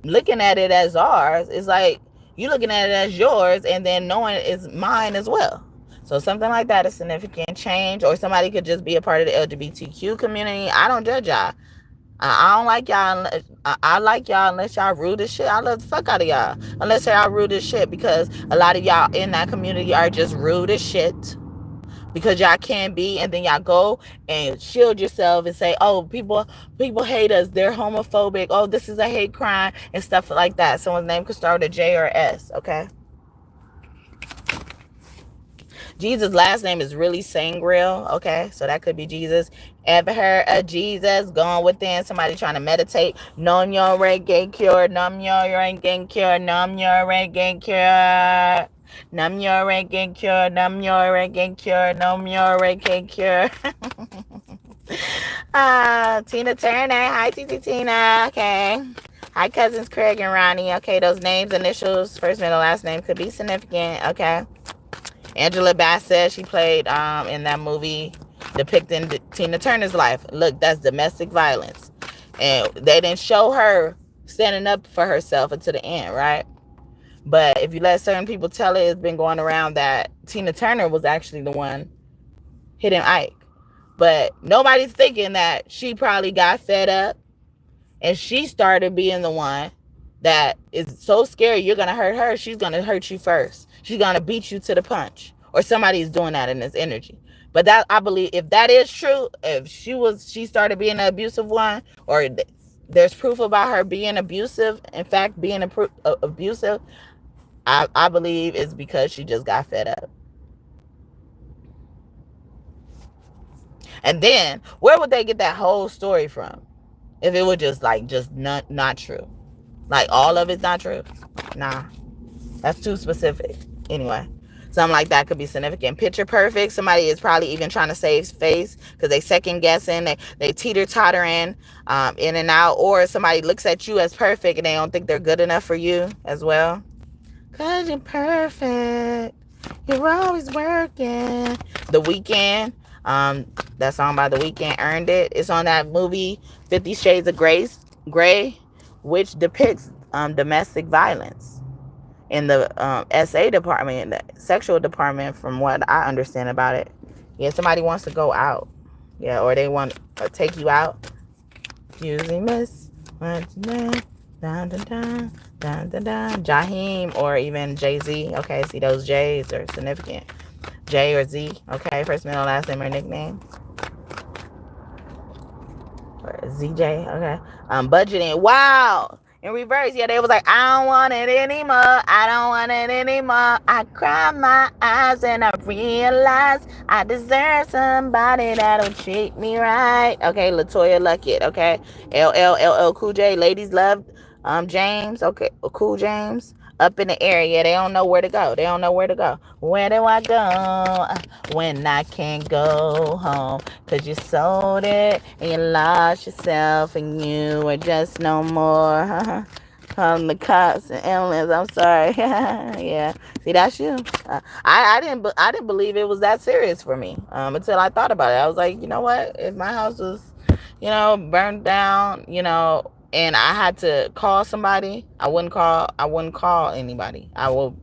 looking at it as ours. It's like you looking at it as yours and then knowing it's mine as well. So something like that is significant change. Or somebody could just be a part of the LGBTQ community. I don't judge y'all. I don't like y'all. I like y'all unless y'all rude as shit. I love the fuck out of y'all unless y'all rude as shit, because a lot of y'all in that community are just rude as shit because y'all can be, and then y'all go and shield yourself and say, oh, people hate us, they're homophobic, oh, this is a hate crime and stuff like that. Someone's name could start with a J or S. Okay, Jesus' last name is really Sangreal. Okay, so that could be Jesus. Ever heard of Jesus going within? Somebody trying to meditate. Nam yo reggae cure. Nam yo reggae cure. Nam yo reggae cure. Nam yo reggae cure. Nam yo reggae cure. Nam yo reggae cure. Tina Turner. Hi, Titi Tina. Okay. Hi, cousins Craig and Ronnie. Okay, those names, initials, first, middle, last name could be significant. Okay. Angela Bassett, she played in that movie depicting Tina Turner's life. Look, that's domestic violence. And they didn't show her standing up for herself until the end, right? But if you let certain people tell it, it's been going around that Tina Turner was actually the one hitting Ike. But nobody's thinking that she probably got fed up and she started being the one that is so scary you're going to hurt her. She's going to hurt you first. She's going to beat you to the punch. Or somebody's doing that in this energy. But that, I believe, if that is true, if she started being an abusive one, or there's proof about her being abusive, in fact, being abusive, I believe it's because she just got fed up. And then, where would they get that whole story from? If it was just not true. Like all of it's not true. Nah. That's too specific. Anyway. Something like that could be significant. Picture perfect. Somebody is probably even trying to save face because they second guessing. They teeter-tottering in and out. Or somebody looks at you as perfect and they don't think they're good enough for you as well. Because you're perfect. You're always working. The Weeknd. That song by The Weeknd, Earned It. It's on that movie 50 Shades of Grey, which depicts domestic violence in the SA department, the sexual department, from what I understand about it. Yeah, somebody wants to go out. Yeah, or they want to take you out. Excuse miss. Jaheim or even Jay-Z. Okay, see, those J's are significant. J or Z. Okay, first, middle, last name or nickname. Or ZJ. Okay. Budgeting. Wow. In reverse, yeah, they was like, I don't want it anymore. I don't want it anymore. I cry my eyes and I realize I deserve somebody that'll treat me right. Okay, Latoya Luckett. Okay, LL Cool J. Ladies love James. Okay, Cool James. Up in the area, they don't know where to go. Where do I go when I can't go home? Cause you sold it and you lost yourself and you are just no more. Calling the cops and ambulance. I'm sorry. Yeah. See, that's you. I didn't believe it was that serious for me until I thought about it. I was like, you know what? If my house was, burned down, and I had to call somebody, I wouldn't call anybody. I will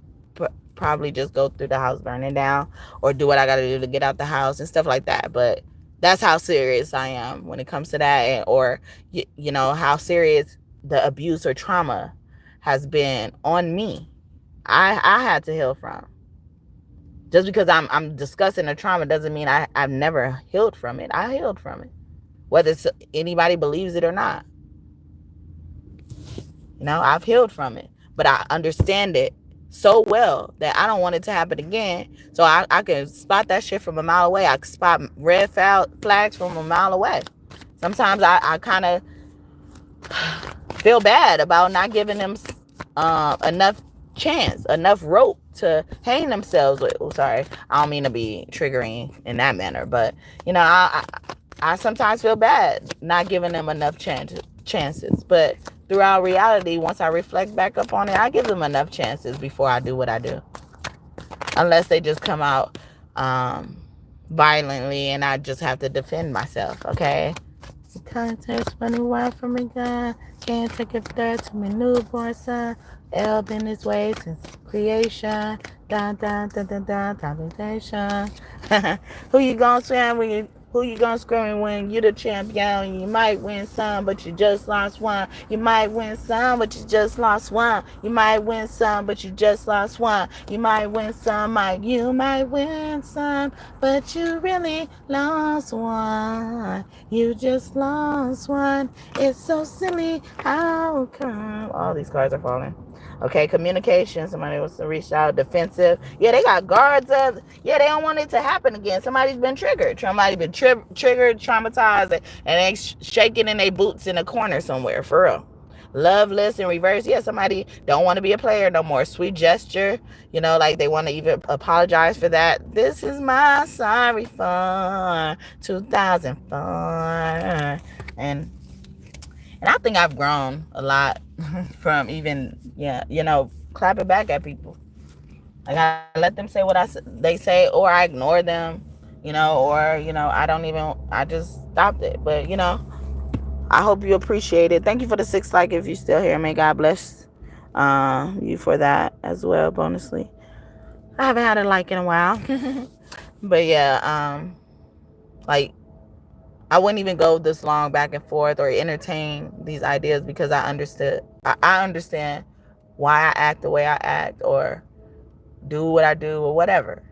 probably just go through the house burning down or do what I got to do to get out the house and stuff like that. But that's how serious I am when it comes to that, or how serious the abuse or trauma has been on me. I had to heal from. Just because I'm discussing a trauma doesn't mean I've never healed from it. I healed from it, whether anybody believes it or not. I've healed from it, but I understand it so well that I don't want it to happen again. So I can spot that shit from a mile away. I can spot red flags from a mile away. Sometimes I kind of feel bad about not giving them enough chance, enough rope to hang themselves with. Oh, sorry, I don't mean to be triggering in that manner, but I sometimes feel bad not giving them enough chances. But throughout reality, once I reflect back up on it, I give them enough chances before I do what I do. Unless they just come out violently and I just have to defend myself, okay? Can't take money away from me, God. Can't take it there to my newborn son. El been his way since creation. Dun, dun, dun, dun, dun, temptation. Who you gonna swim who you gonna scream when you the champion? You might win some, but you just lost one. You might win some, but you just lost one. You might win some, but you just lost one. You might win some, you might win some, but you really lost one. You just lost one. It's so silly. How come? All these cards are falling. Okay, communication. Somebody wants to reach out. Defensive. Yeah, they got guards up. Yeah, they don't want it to happen again. Somebody's been triggered. Somebody's been triggered, traumatized, and they shaking in their boots in a corner somewhere, for real. Loveless in reverse. Yeah, somebody don't want to be a player no more. Sweet gesture. Like they want to even apologize for that. This is my sorry for 2004. And I think I've grown a lot from even, clapping back at people. Like I let them say what they say, or I ignore them, or, I just stopped it. But, I hope you appreciate it. Thank you for the 6 like if you're still here. May God bless you for that as well, bonusly. I haven't had a like in a while. But yeah, I wouldn't even go this long back and forth or entertain these ideas because I understand why I act the way I act or do what I do or whatever,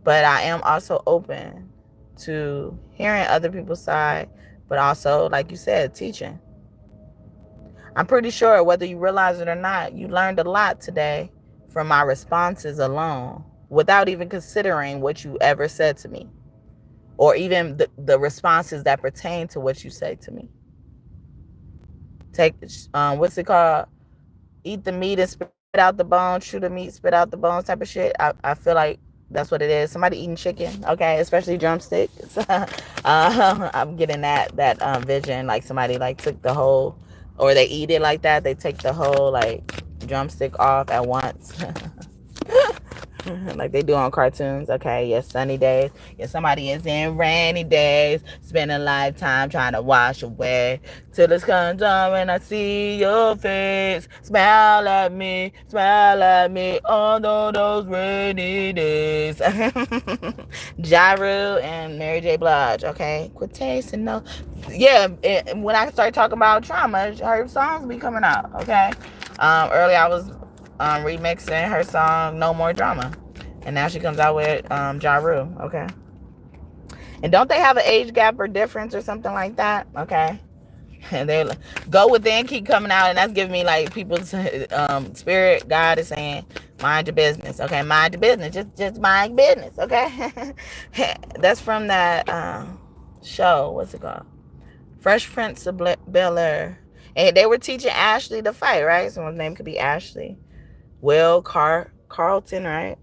But I am also open to hearing other people's side, but also, like you said, teaching. I'm pretty sure whether you realize it or not, you learned a lot today from my responses alone without even considering what you ever said to me. Or even the responses that pertain to what you say to me. Take, what's it called? Eat the meat and spit out the bones. Chew the meat, spit out the bones type of shit. I feel like that's what it is. Somebody eating chicken, okay? Especially drumsticks. I'm getting that vision. Like somebody like took the whole, or they eat it like that. They take the whole like drumstick off at once. Like they do on cartoons. Okay, yes, sunny days. Yes, somebody is in rainy days. Spend a lifetime trying to wash away till it's comes on when I see your face. Smile at me on all those rainy days. Jaru and Mary J. Blige. Okay, quit tasting no. Yeah, when I start talking about trauma, her songs be coming out. Okay, earlier I was remixing her song No More Drama, and now she comes out with Jaru. Okay, and don't they have an age gap or difference or something like that? Okay, and they go within, keep coming out, and that's giving me like people's spirit. God is saying mind your business. Okay, mind your business. Just mind your business. Okay. That's from that show. What's it called? Fresh Prince of Bel-Air. And they were teaching Ashley to fight, right? Someone's name could be Ashley. Will Carlton, right?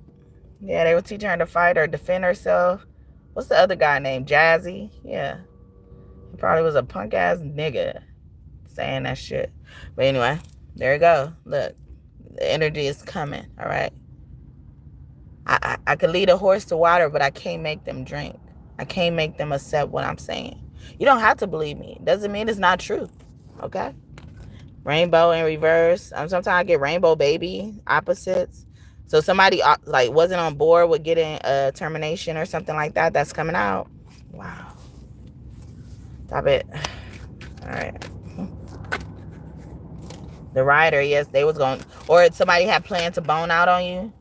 Yeah, they were teaching her to fight or defend herself. What's the other guy named? Jazzy? Yeah. He probably was a punk ass nigga saying that shit. But anyway, there you go. Look, the energy is coming, all right? I could lead a horse to water, but I can't make them drink. I can't make them accept what I'm saying. You don't have to believe me. Doesn't mean it's not true, okay? Rainbow in reverse. Sometimes I get rainbow baby opposites. So somebody like wasn't on board with getting a termination or something like that. That's coming out. Wow. Stop it. All right. The rider, yes, they was going, or somebody had planned to bone out on you.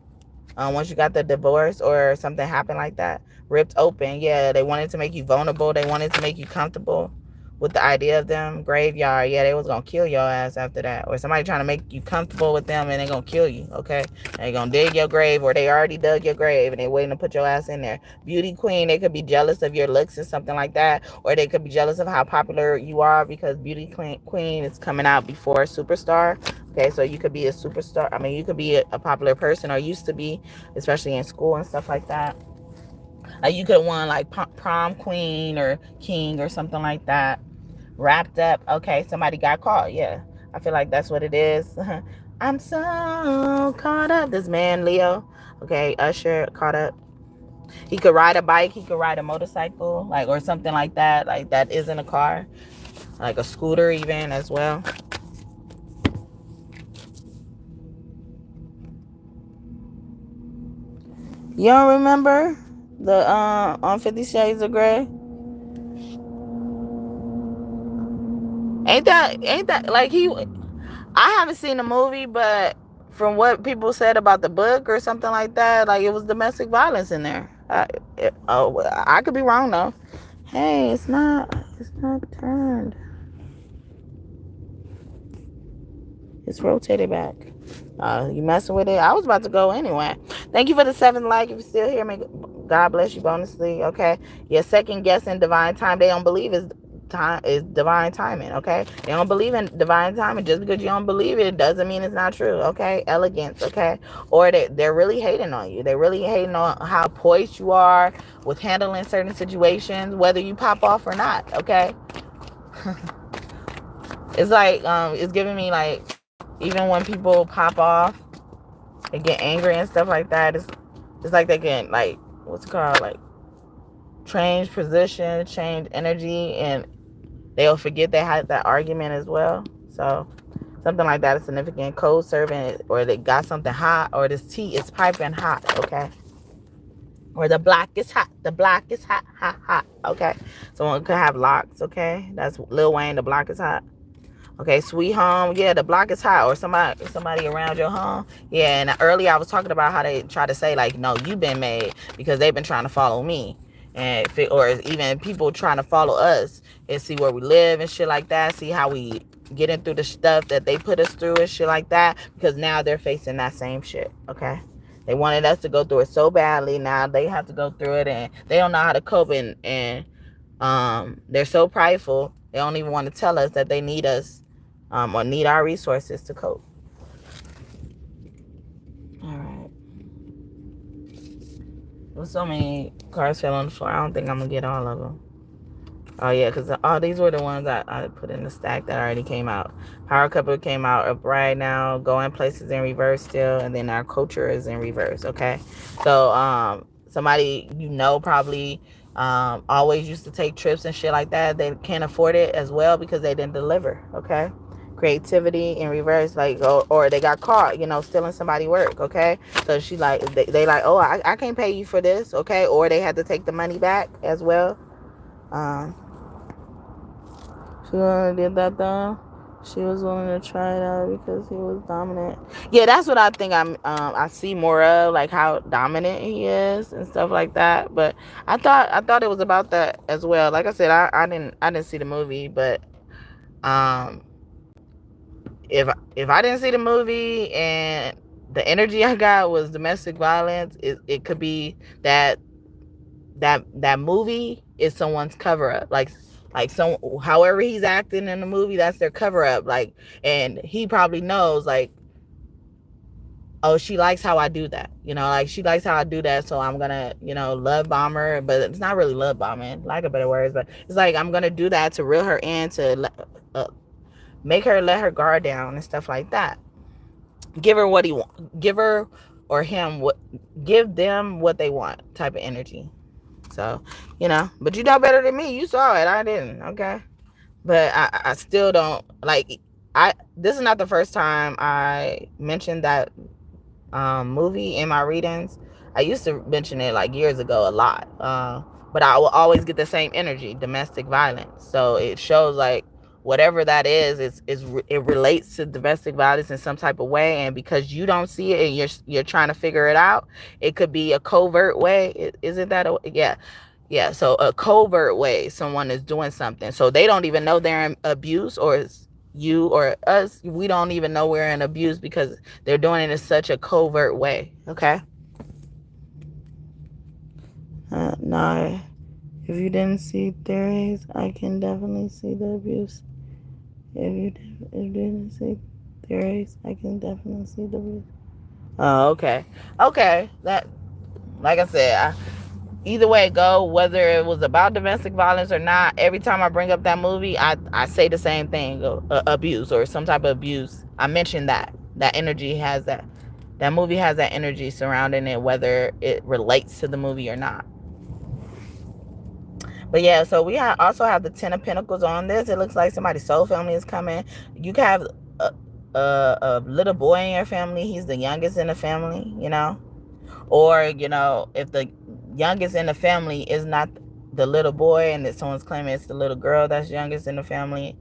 once you got the divorce or something happened like that, ripped open. Yeah, they wanted to make you vulnerable. They wanted to make you comfortable with the idea of them. Graveyard, yeah, they was gonna kill your ass after that. Or somebody trying to make you comfortable with them and they gonna kill you, okay? They gonna dig your grave, or they already dug your grave and they waiting to put your ass in there. Beauty queen, they could be jealous of your looks or something like that. Or they could be jealous of how popular you are, because beauty queen is coming out before superstar. Okay, so you could be a superstar. I mean, you could be a popular person, or used to be, especially in school and stuff like that. You could have won like prom queen or king or something like that. Wrapped up. Okay, somebody got caught. Yeah, I feel like that's what it is. I'm so caught up. This man, Leo. Okay, Usher, caught up. He could ride a bike. He could ride a motorcycle, like, or something like that. Like, that isn't a car. Like a scooter even as well. You don't remember the on 50 Shades of Grey? Ain't that like he? I haven't seen the movie, but from what people said about the book or something like that, like it was domestic violence in there. I could be wrong though. Hey, it's not turned. It's rotated back. You messing with it? I was about to go anyway. Thank you for the 7th like. If you're still here, God bless you bonusly. Okay, your second guessing divine time. They don't believe is time is divine timing. Okay, they don't believe in divine timing. Just because you don't believe it doesn't mean it's not true. Okay, elegance. Okay, or they're really hating on you. They're really hating on how poised you are with handling certain situations, whether you pop off or not. Okay. It's like it's giving me like, even when people pop off and get angry and stuff like that, it's like they can, like, what's it called, like, change position, change energy, and they'll forget they had that argument as well. So something like that is significant. Cold serving, or they got something hot, or this tea is piping hot. Okay, or the block is hot. The block is hot, hot, hot. Okay, someone could have locks. Okay, that's Lil Wayne. The block is hot. Okay, sweet home. Yeah, the block is hot, or somebody around your home. Yeah, and earlier I was talking about how they try to say, like, no, you've been made because they've been trying to follow me. And or even people trying to follow us and see where we live and shit like that. See how we getting through the stuff that they put us through and shit like that. Because now they're facing that same shit. Okay, they wanted us to go through it so badly. Now they have to go through it, and they don't know how to cope. And they're so prideful. They don't even want to tell us that they need us. Or need our resources to cope. All right. There's so many cards fell on the floor. I don't think I'm gonna get all of them. Oh yeah, because these were the ones I put in the stack that already came out. Power couple came out up right now. Going places in reverse still, and then our culture is in reverse. Okay, so somebody probably always used to take trips and shit like that. They can't afford it as well because they didn't deliver. Okay. Creativity in reverse, like, or they got caught, stealing somebody's work. Okay, so she like they like, oh, I can't pay you for this. Okay, or they had to take the money back as well. She did that though. She was willing to try it out because he was dominant. Yeah, that's what I think I see more of, like how dominant he is and stuff like that. But I thought it was about that as well. Like I said, I didn't see the movie, but if I didn't see the movie and the energy I got was domestic violence, it could be that movie is someone's cover up. Like however he's acting in the movie, that's their cover up. Like, and he probably knows, like, oh, she likes how I do that. Like, she likes how I do that, so I'm gonna, love bomb her. But it's not really love bombing, like a better words, but it's like I'm gonna do that to reel her in, to make her let her guard down and stuff like that. Give her what he want. Give her or him what. Give them what they want. Type of energy. So, but you know better than me. You saw it. I didn't. Okay, but I still don't like. This is not the first time I mentioned that movie in my readings. I used to mention it like years ago a lot. But I will always get the same energy, domestic violence. So it shows like whatever that is it relates to domestic violence in some type of way, and because you don't see it and you're trying to figure it out, it could be a covert way. Isn't that yeah, so a covert way someone is doing something, so they don't even know they're in abuse, or it's you or us, we don't even know we're in abuse because they're doing it in such a covert way. Okay. No, if you didn't see theories, I can definitely see the abuse. If you didn't see theories, I can definitely see the abuse. Oh, okay. Okay. That, like I said, either way it go, whether it was about domestic violence or not, every time I bring up that movie, I say the same thing, abuse or some type of abuse. I mention that energy has that movie has that energy surrounding it, whether it relates to the movie or not. But yeah, so we also have the Ten of Pentacles on this. It looks like somebody's soul family is coming. You can have a little boy in your family. He's the youngest in the family, you know. Or, you know, if the youngest in the family is not the little boy and that someone's claiming it's the little girl that's youngest in the family,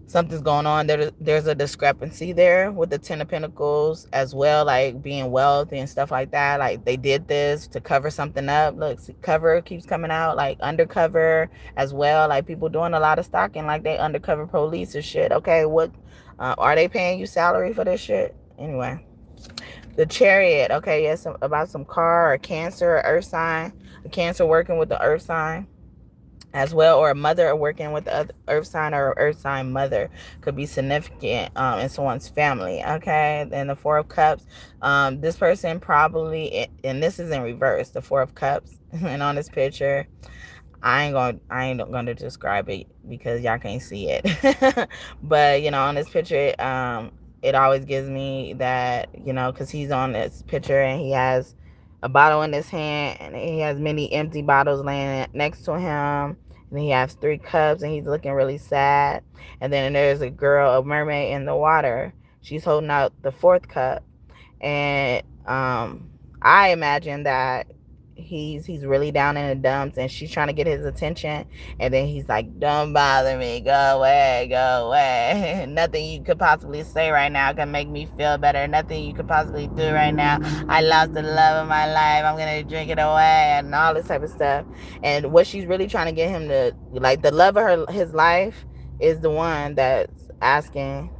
something's going on. There's a discrepancy there with the Ten of Pentacles as well, like being wealthy and stuff like that. Like they did this to cover something up. Look, cover keeps coming out, like undercover as well. Like people doing a lot of stalking, like they undercover police and shit. Okay, what are they paying you salary for this shit? Anyway, the Chariot. Okay, yes, about some car or Cancer or Earth sign. A Cancer working with the Earth sign as well, or a mother working with the earth sign, or earth sign mother could be significant in someone's family. Okay, then the Four of Cups, this person probably, and this is in reverse, the Four of Cups, and on this picture, I ain't gonna describe it because y'all can't see it. But you know, on this picture, it always gives me that, you know, because he's on this picture and he has a bottle in his hand and he has many empty bottles laying next to him, and he has 3 cups and he's looking really sad. And then there's a girl, a mermaid in the water. She's holding out the 4th cup, and I imagine that he's really down in the dumps and she's trying to get his attention, and then he's like, don't bother me, go away. Nothing you could possibly say right now can make me feel better. Nothing you could possibly do right now. I lost the love of my life, I'm gonna drink it away, and all this type of stuff. And what she's really trying to get him to, like, the love of his life is the one that's asking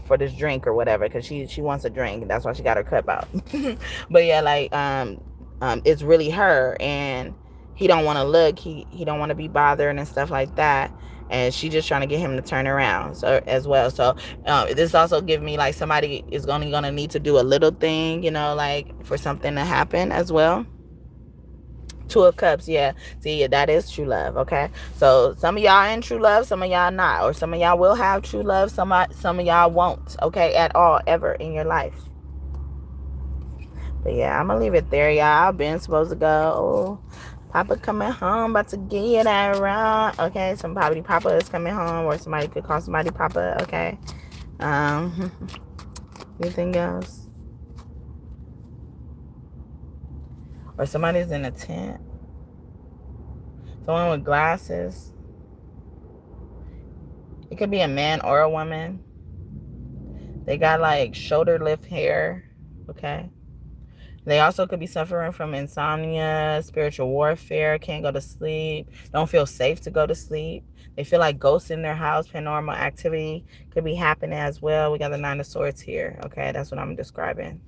for this drink or whatever, because she wants a drink. That's why she got her cup out. But yeah, like it's really her, and he don't want to look, he don't want to be bothered and stuff like that, and she just trying to get him to turn around, so as well. So this also give me like somebody is gonna need to do a little thing, you know, like for something to happen as well. 2 of Cups, yeah. See, that is true love, okay? So some of y'all in true love, some of y'all not, or some of y'all will have true love, some of y'all won't, okay, at all, ever in your life. But yeah, I'm gonna leave it there, y'all. I've been supposed to go. Papa coming home, about to get that around. Okay, somebody Papa is coming home, or somebody could call somebody Papa. Okay. Anything else? Or somebody's in a tent. Someone with glasses. It could be a man or a woman. They got like shoulder lift hair. Okay. They also could be suffering from insomnia, spiritual warfare, can't go to sleep, don't feel safe to go to sleep. They feel like ghosts in their house, paranormal activity could be happening as well. We got the 9 of Swords here. Okay, that's what I'm describing.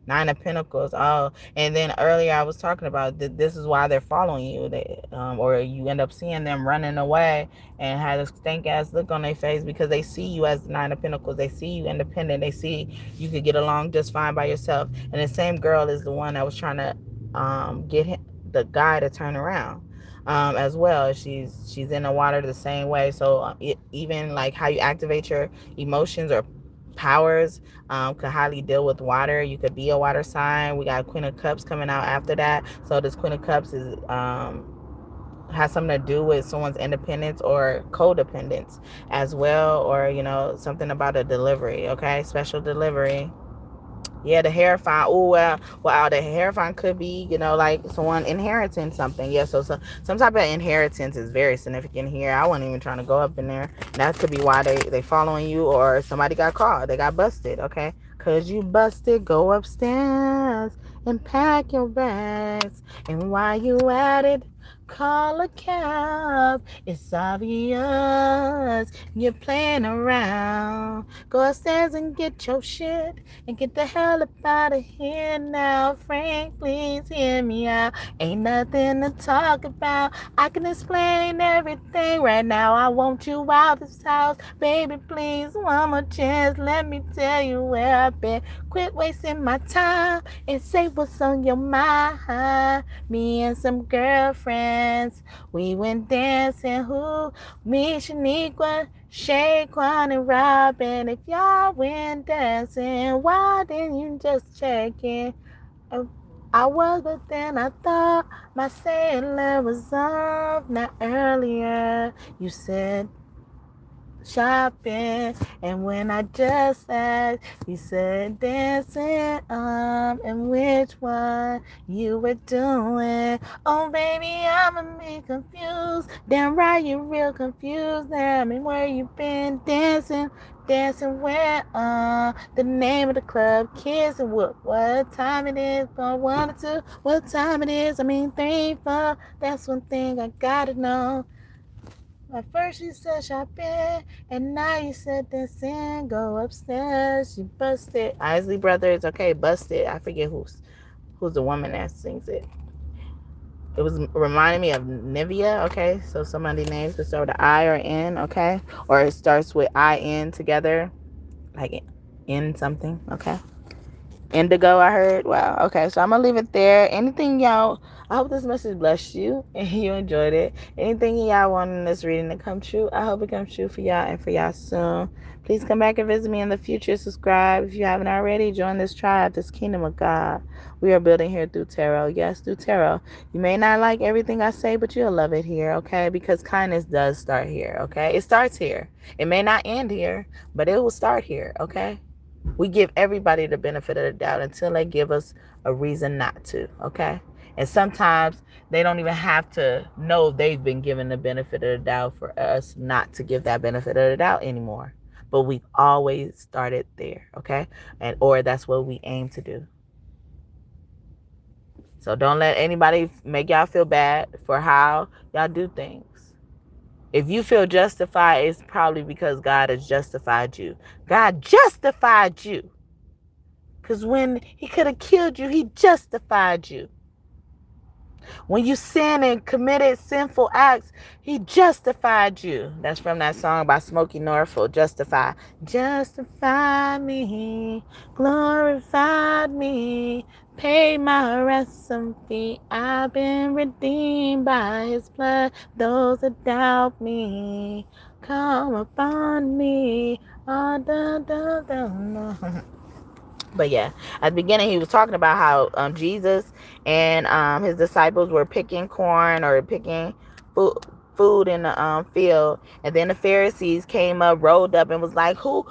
9 of Pentacles. Oh, and then earlier I was talking about that this is why they're following you. They, or you end up seeing them running away and have a stank ass look on their face, because they see you as the 9 of Pentacles. They see you independent. They see you could get along just fine by yourself. And the same girl is the one that was trying to get the guy to turn around as well. She's in the water the same way. So even like how you activate your emotions or powers could highly deal with water. You could be a water sign. We got Queen of Cups coming out after that. So this Queen of Cups is has something to do with someone's independence or codependence as well, or you know, something about a delivery. Okay, special delivery. Yeah, the Hierophant. Oh, well, the Hierophant could be, like someone inheriting something. Yeah, so some type of inheritance is very significant here. I wasn't even trying to go up in there. That could be why they following you, or somebody got caught. They got busted, okay? Because you busted, go upstairs and pack your bags. And while you at it, call a cab. It's obvious you're playing around. Go upstairs and get your shit and get the hell up out of here now. Frank, please hear me out. Ain't nothing to talk about. I can explain everything right now. I want you out this house. Baby, please, one more chance. Let me tell you where I've been. Quit wasting my time and say what's on your mind. Me and some girlfriends, we went dancing. Who? Me, Shaniqua, Shaquan, and Robin. If y'all went dancing, why didn't you just check in? I was, but then I thought my sailor was off. Not earlier, you said shopping, and when I just asked, you said dancing, and which one you were doing. Oh baby, I'm a bit confused. Damn right, you're real confused now. I mean, where you been dancing where, the name of the club, kids, and what time it is, going 1 or 2, what time it is, I mean 3, 4, that's one thing I gotta know. At first you said shopping, and now you said dancing. Go upstairs, you busted. Isley Brothers, okay, busted. I forget who's the woman that sings it. It was reminding me of Nivea, okay? So somebody's names could start with an I or N, okay? Or it starts with I-N together, like in something, okay? Indigo, I heard. Wow. Okay, so I'm gonna leave it there. Anything y'all, I hope this message blessed you and you enjoyed it. Anything y'all want in this reading to come true, I hope it comes true for y'all and for y'all soon. Please come back and visit me in the future. Subscribe if you haven't already. Join this tribe, this kingdom of God. We are building here through tarot. Yes, through tarot. You may not like everything I say, but you'll love it here, okay? Because kindness does start here, okay? It starts here. It may not end here, but it will start here, okay? We give everybody the benefit of the doubt until they give us a reason not to, okay? And sometimes they don't even have to know they've been given the benefit of the doubt for us not to give that benefit of the doubt anymore. But we've always started there, okay? Or that's what we aim to do. So don't let anybody make y'all feel bad for how y'all do things. If you feel justified, it's probably because God has justified you. God justified you. Because when he could have killed you, he justified you. When you sinned and committed sinful acts, he justified you. That's from that song by Smokey Norfolk, Justify. Justify me, glorify me, pay my ransom fee. I've been redeemed by his blood. Those that doubt me, come upon me. Oh, da, da, da, da. But yeah, at the beginning he was talking about how Jesus and his disciples were picking corn or picking food in the field, and then the Pharisees came up, rolled up, and was like, who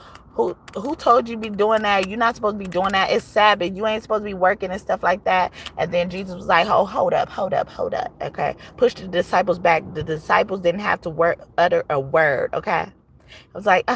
told you to be doing that? You're not supposed to be doing that. It's Sabbath. You ain't supposed to be working and stuff like that. And then Jesus was like, oh, hold up. Okay, push the disciples back. The disciples didn't have to utter a word. Okay, I was like,